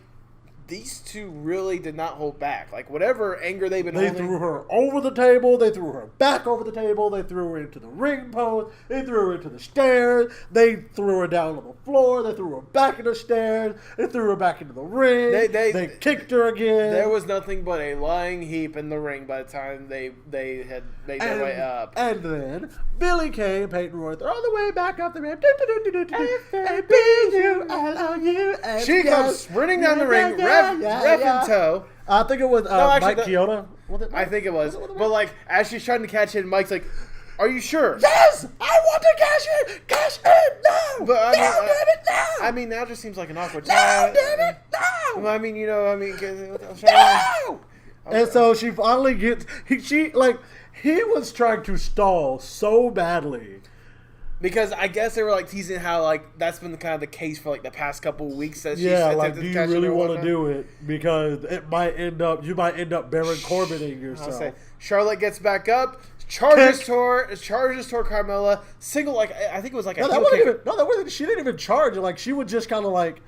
these two really did not hold back. Like, whatever anger they've been holding. They threw her over the table. They threw her back over the table. They threw her into the ring post. They threw her into the stairs. They threw her down on the floor. They threw her back in the stairs. They threw her back into the ring. They kicked her again. There was nothing but a lying heap in the ring by the time they had made their way up. And then Billy Kay and Peyton Royce are all the way back up the ramp. She comes sprinting down the ring, ref in tow. I think it was Mike Chioda. I think it was. But like, as she's trying to catch it, Mike's like, "Are you sure?" Yes, I want to cash in. Cash in now. But damn it, now. I mean, now just seems like an awkward time. Damn it, now. Well, I mean, no. And so she finally gets. He was trying to stall so badly. Because I guess they were like teasing how like that's been kind of the case for like the past couple of weeks. That like, do you really want to do it? Because you might end up Baron Corbining yourself. Charlotte gets back up, charges toward Carmella. Single, like I think it was like that wasn't. She didn't even charge. Like she was just kind of like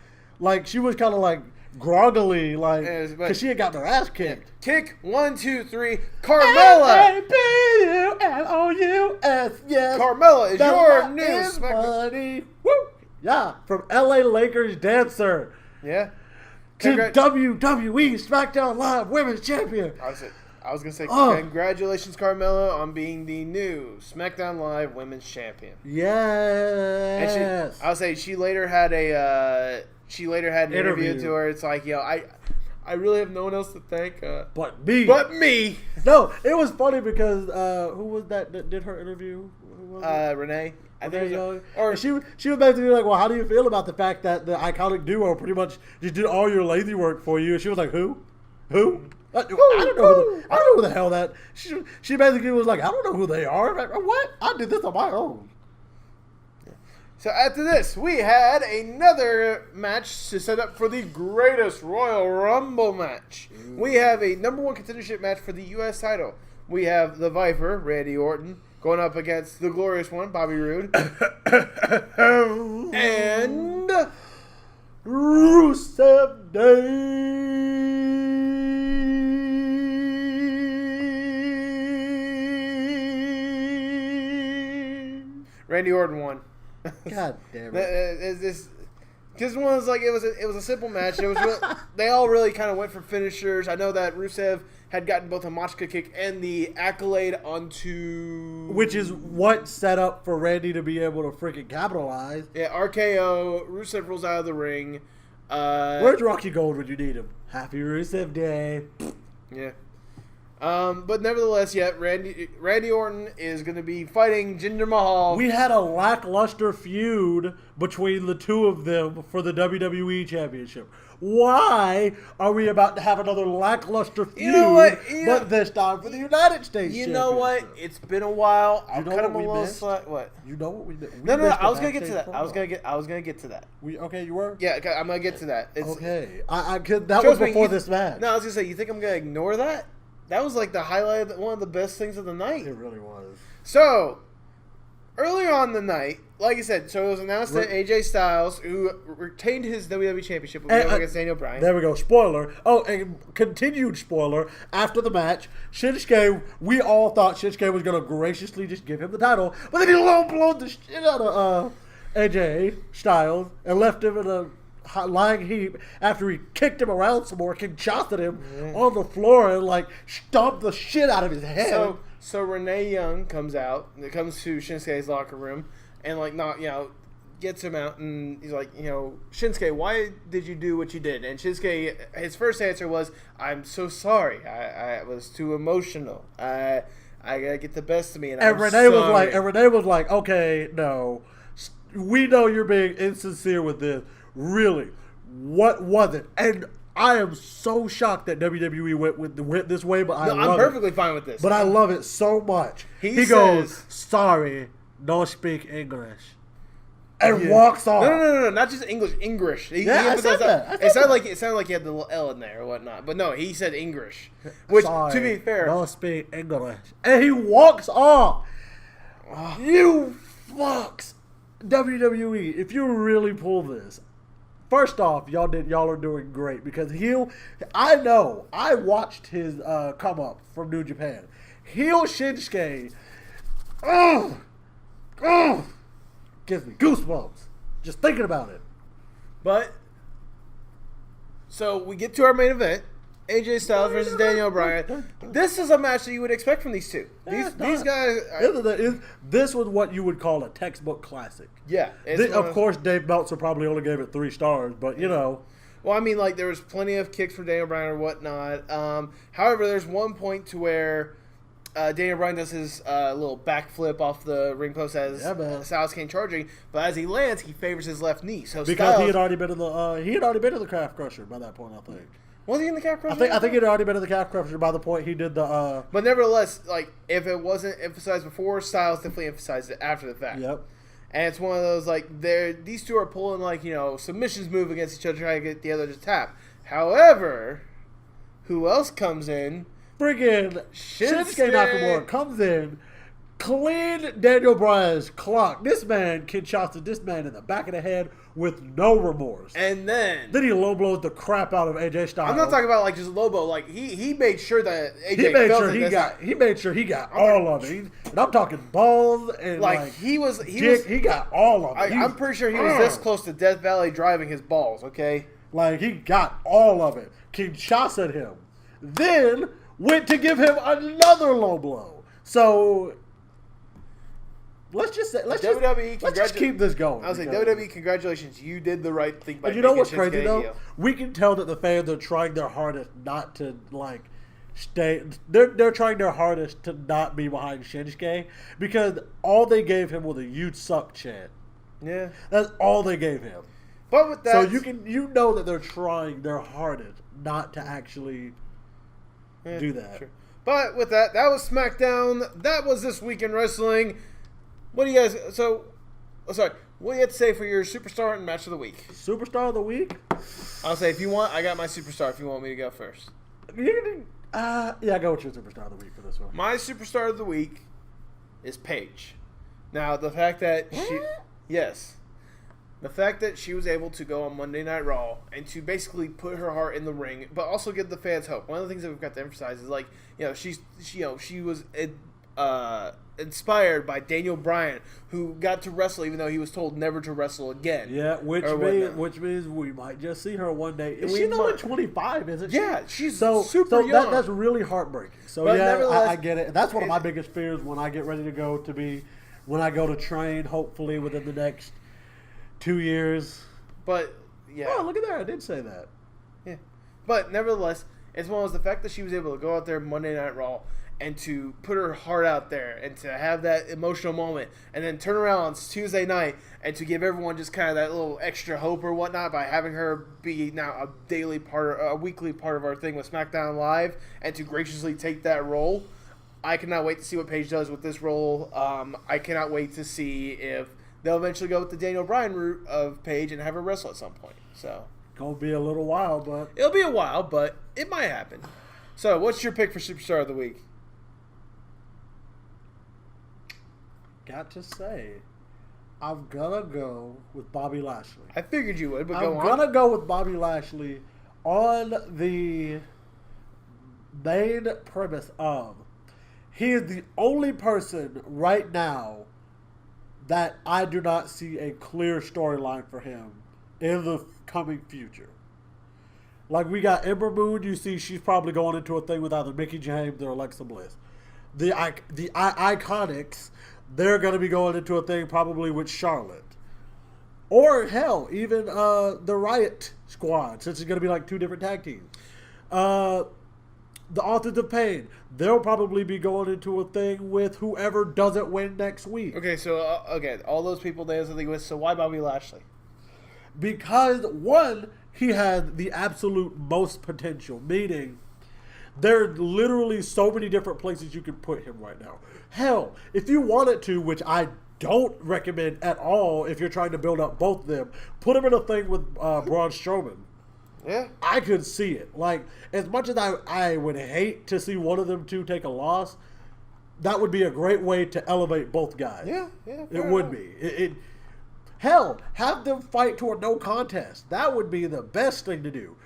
she was kind of like groggily, like because she had gotten her ass kicked. Kick 1, 2, 3. Carmella. Carmella. Yes. Carmella is your new SmackDown. Woo! Yeah, from LA Lakers dancer. Yeah. To WWE SmackDown Live Women's Champion. I was gonna say congratulations, Carmella, on being the new SmackDown Live Women's Champion. Yes. And I'll say she later had an interview to her. It's like, I really have no one else to thank. But me. No, it was funny because who was that did her interview? Renee. I think she was basically like, well, how do you feel about the fact that the iconic duo pretty much just did all your lazy work for you? And she was like, who? I don't know who the hell that. She basically was like, I don't know who they are. Like, what? I did this on my own. So after this, we had another match to set up for the greatest Royal Rumble match. We have a #1 contendership match for the U.S. title. We have the Viper, Randy Orton, going up against the Glorious One, Bobby Roode. And Rusev Day. Randy Orton won. God damn it! Because one was like it was a simple match. It was they all really kind of went for finishers. I know that Rusev had gotten both a Machka kick and the accolade onto, which is what set up for Randy to be able to freaking capitalize. Yeah, RKO. Rusev rolls out of the ring. Where's Rocky Gold when you need him? Happy Rusev Day. Yeah. But nevertheless, Randy Orton is going to be fighting Jinder Mahal. We had a lackluster feud between the two of them for the WWE Championship. Why are we about to have another lackluster feud, but this time for the United States Championship? You know what? It's been a while. I'll cut him a little slack. What? You know what we did? No. I was gonna get to that. I was gonna get to that. You were? Yeah, I'm gonna get to that. Okay. That was before this match. No, I was gonna say. You think I'm gonna ignore that? That was like the highlight, one of the best things of the night. It really was. So, earlier on the night, like I said, so it was announced that AJ Styles, who retained his WWE Championship, will go against Daniel Bryan. There we go. Spoiler. Oh, and continued spoiler. After the match, Shinsuke, we all thought Shinsuke was going to graciously just give him the title, but then he low-blowed the shit out of AJ Styles and left him in a lying heap after he kicked him around some more, Kinshasa him on the floor and like stomped the shit out of his head. So Renee Young comes to Shinsuke's locker room and gets him out and he's like, Shinsuke, why did you do what you did? And Shinsuke, his first answer was, I'm so sorry. I was too emotional. I gotta get the best of me. And Renee was like, okay, no, we know you're being insincere with this. Really, what was it? And I am so shocked that WWE went this way, but I'm perfectly fine with this. But I love it so much. He goes, sorry, don't speak English. And walks off. No, not just English. I said that. It sounded like he had the little L in there or whatnot. But no, he said English. Which, sorry, to be fair, don't speak English. And he walks off. You fucks. WWE, if you really pull this, first off, y'all are doing great because I watched his come up from New Japan. Heel Shinsuke, gives me goosebumps just thinking about it. But so we get to our main event. AJ Styles versus Daniel Bryan. This is a match that you would expect from these two. These guys. This was what you would call a textbook classic. Yeah. Of course, Dave Meltzer probably only gave it 3 stars, but Well, I mean, like there was plenty of kicks for Daniel Bryan or whatnot. However, there's one point to where Daniel Bryan does his little backflip off the ring post as Styles came charging, but as he lands, he favors his left knee. So because Styles, he had already been in the Calf Crusher by that point, I think. Was he in the Calf Crusher? I think he'd already been in the Calf Crusher by the point he did the. But nevertheless, like if it wasn't emphasized before, Styles definitely emphasized it after the fact. Yep. And it's one of those, like, these two are pulling, like, submissions move against each other, trying to get the other to tap. However, who else comes in? Friggin' Shinsuke Nakamura comes in, clean Daniel Bryan's clock. This man Kinshasa this man in the back of the head with no remorse. And then he low blows the crap out of AJ Styles. I'm not talking about like just low blow. Like he made sure that AJ he made sure he got all of it. And I'm talking balls and like he got all of it. I'm pretty sure he was this close to Death Valley driving his balls. Okay, like he got all of it. Kinshasa him, then went to give him another low blow. So. Let's just keep this going. I was saying, WWE, congratulations. You did the right thing by you know what's crazy, though? We can tell that the fans are trying their hardest not to, like, stay. They're trying their hardest to not be behind Shinsuke because all they gave him was a "you suck" chant. Yeah. That's all they gave him. But with that. So you know that they're trying their hardest not to actually do that. Sure. But with that was SmackDown. That was This Week in Wrestling. What do you guys? What do you have to say for your superstar and match of the week? Superstar of the week? I'll say if you want, I got my superstar. If you want me to go first, go with your superstar of the week for this one. My superstar of the week is Paige. Now the fact that the fact that she was able to go on Monday Night Raw and to basically put her heart in the ring, but also give the fans hope. One of the things that we've got to emphasize is she was inspired by Daniel Bryan, who got to wrestle even though he was told never to wrestle again. Yeah, which means we might just see her one day. She's only 25, isn't she? Yeah, she's super young. That's really heartbreaking. So I get it. That's one of my biggest fears when I get ready to go when I go to train, hopefully within the next 2 years. But yeah. Oh, look at that! I did say that. Yeah, but nevertheless, as well as the fact that she was able to go out there Monday Night Raw and to put her heart out there and to have that emotional moment and then turn around on Tuesday night and to give everyone just kind of that little extra hope or whatnot by having her be now a weekly part of our thing with SmackDown Live and to graciously take that role. I cannot wait to see what Paige does with this role. I cannot wait to see if they'll eventually go with the Daniel Bryan route of Paige and have her wrestle at some point. So gonna be a little while, but it'll be a while, but it might happen. So what's your pick for Superstar of the Week? Got to say, I'm gonna go with Bobby Lashley. I figured you would, but I'm gonna go with Bobby Lashley on the main premise of he is the only person right now that I do not see a clear storyline for him in the coming future. Like we got Ember Moon, you see she's probably going into a thing with either Mickie James or Alexa Bliss. The Iconics, they're going to be going into a thing probably with Charlotte. Or, hell, even the Riot Squad, since it's going to be like two different tag teams. The Authors of Pain, they'll probably be going into a thing with whoever doesn't win next week. Okay, so, all those people they have something with, so why Bobby Lashley? Because, one, he has the absolute most potential, meaning there are literally so many different places you can put him right now. Hell, if you wanted to, which I don't recommend at all if you're trying to build up both of them, put him in a thing with Braun Strowman. Yeah. I could see it. Like, as much as I would hate to see one of them two take a loss, that would be a great way to elevate both guys. Yeah. It would be. Hell, have them fight to a no contest. That would be the best thing to do.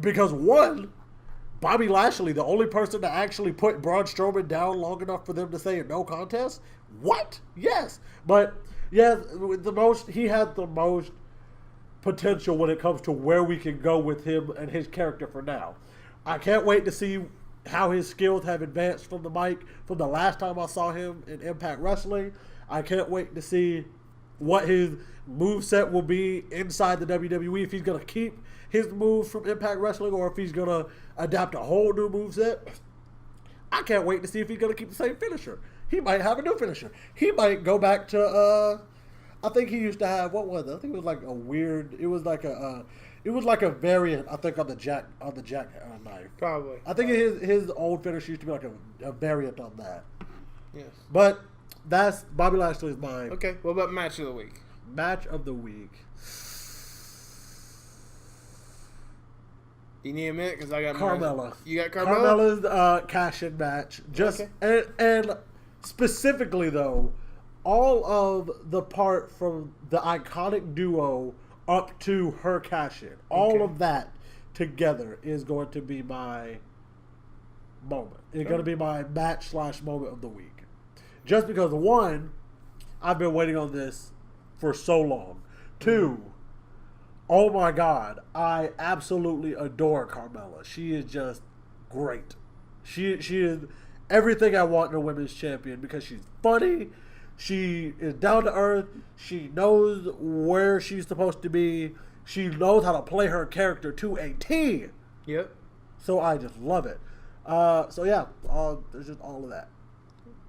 Because, one, Bobby Lashley, the only person to actually put Braun Strowman down long enough for them to say a no contest? What? Yes. But, yeah, he had the most potential when it comes to where we can go with him and his character for now. I can't wait to see how his skills have advanced from the mic from the last time I saw him in Impact Wrestling. I can't wait to see what his moveset will be inside the WWE, if he's going to keep his moves from Impact Wrestling or if he's going to adapt a whole new moveset. I can't wait to see if he's going to keep the same finisher. He might have a new finisher. He might go back to, I think he used to have, what was it? I think it was like a weird, it was like a variant, I think, on the Jack knife. Probably. I think his old finisher used to be like a variant on that. Yes. But That's Bobby Lashley's my Okay, what about match of the week? Match of the week. You need a minute because I got Carmella. You got Carmella? Carmella's cash-in match. Just and specifically though, all of the part from the iconic duo up to her cash-in, all of that together is going to be my moment. It's going to be my match/moment of the week. Just because, one, I've been waiting on this for so long. Two, oh my God, I absolutely adore Carmella. She is just great. She is everything I want in a women's champion because she's funny. She is down to earth. She knows where she's supposed to be. She knows how to play her character to a T. Yep. So I just love it. So yeah, there's just all of that.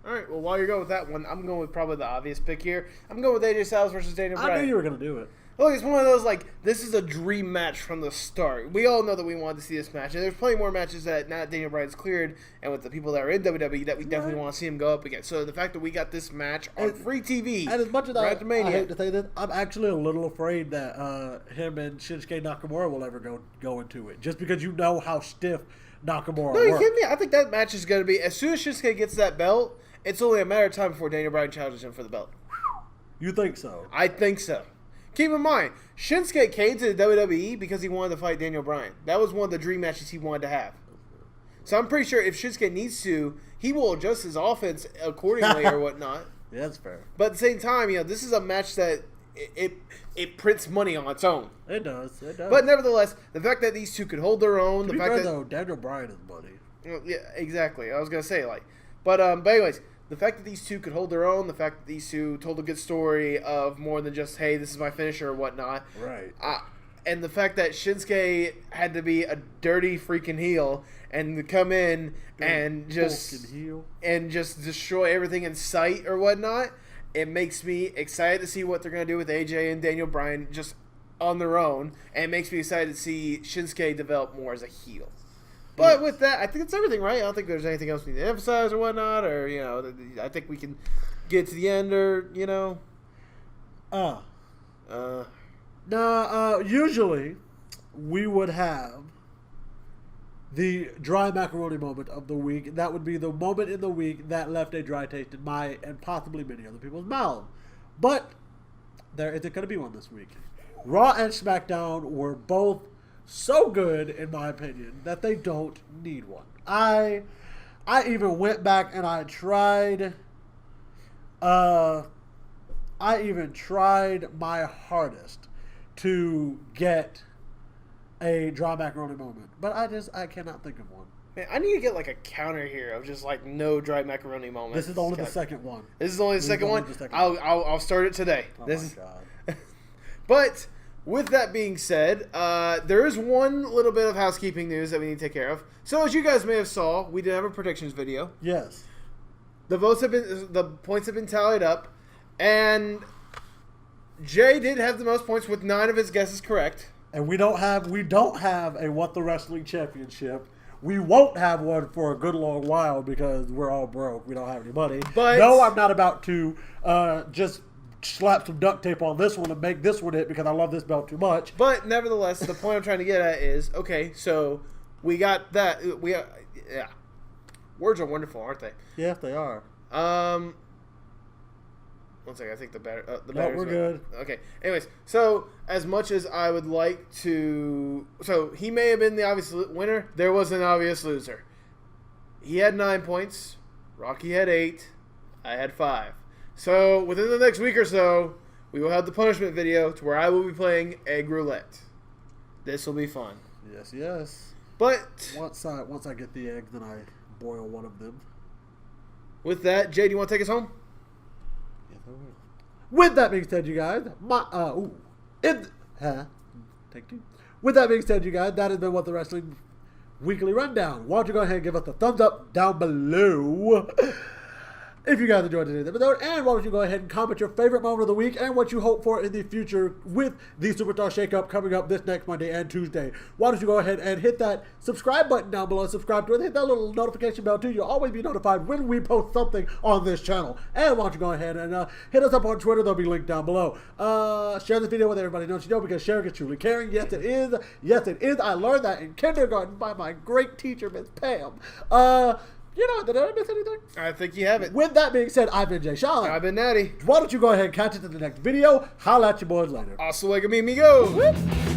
All right. Well, while you're going with that one, I'm going with probably the obvious pick here. I'm going with AJ Styles versus Daniel Bryan. I knew you were going to do it. Look, it's one of those, like, this is a dream match from the start. We all know that we wanted to see this match. And there's plenty more matches that now Daniel Bryan's cleared and with the people that are in WWE that we definitely want to see him go up against. So the fact that we got this match on free TV. And as much as I hate to say this, I'm actually a little afraid that him and Shinsuke Nakamura will ever go into it. Just because you know how stiff Nakamura No, you works. kidding me? I think that match is going to be, as soon as Shinsuke gets that belt, it's only a matter of time before Daniel Bryan challenges him for the belt. You think so? I think so. Keep in mind, Shinsuke came to the WWE because he wanted to fight Daniel Bryan. That was one of the dream matches he wanted to have. So I'm pretty sure if Shinsuke needs to, he will adjust his offense accordingly or whatnot. Yeah, that's fair. But at the same time, this is a match that it prints money on its own. It does. It does. But nevertheless, the fact that these two could hold their own, to be fair, though, Daniel Bryan is money. Yeah, exactly. I was gonna say but anyways. The fact that these two could hold their own, the fact that these two told a good story of more than just, hey, this is my finisher or whatnot. Right. And the fact that Shinsuke had to be a dirty freaking heel and to come in and just destroy everything in sight or whatnot, it makes me excited to see what they're going to do with AJ and Daniel Bryan just on their own. And it makes me excited to see Shinsuke develop more as a heel. But with that, I think it's everything, right? I don't think there's anything else we need to emphasize or whatnot, or, I think we can get to the end or, usually we would have the dry macaroni moment of the week. That would be the moment in the week that left a dry taste in my and possibly many other people's mouths. But there isn't going to be one this week. Raw and SmackDown were both so good, in my opinion, that they don't need one. I even went back and I tried. I even tried my hardest to get a dry macaroni moment, but I cannot think of one. Man, I need to get like a counter here of just like no dry macaroni moments. This is only the second one. This is only the second one. I'll start it today. Oh my God! But with that being said, there is one little bit of housekeeping news that we need to take care of. So as you guys may have saw, we did have a predictions video. Yes. The points have been tallied up, and Jay did have the most points with 9 of his guesses correct. And we don't have a What the Wrestling Championship. We won't have one for a good long while because we're all broke. We don't have any money. But no, I'm not about to just slap some duct tape on this one and make this one it because I love this belt too much. But nevertheless, the point I'm trying to get at is, okay, so we got that. Yeah. Words are wonderful, aren't they? Yeah, they are. One second, I think the battery. No, we're good. Okay. Anyways, so as much as I would like to, so he may have been the obvious winner. There was an obvious loser. He had 9 points. Rocky had 8. I had 5. So within the next week or so, we will have the punishment video to where I will be playing egg roulette. This will be fun. Yes, yes. But once I get the eggs, then I boil one of them. With that, Jay, do you want to take us home? Yes, I will. With that being said, you guys, take 2. With that being said, you guys, that has been What the Wrestling Weekly Rundown. Why don't you go ahead and give us a thumbs up down below. if you guys enjoyed today's episode. And why don't you go ahead and comment your favorite moment of the week and what you hope for in the future with the Superstar Shakeup coming up this next Monday and Tuesday. Why don't you go ahead and hit that subscribe button down below, subscribe to it, hit that little notification bell too. You'll always be notified when we post something on this channel. And why don't you go ahead and hit us up on Twitter. They'll be linked down below. Share this video with everybody. Don't you know? Because sharing is truly caring. Yes, it is. Yes, it is. I learned that in kindergarten by my great teacher, Miss Pam. You know, did I miss anything? I think you have it. With that being said, I've been Jay Sean. I've been Natty. Why don't you go ahead and catch us in the next video? Holla at you boys later. Hasta luego, amigo.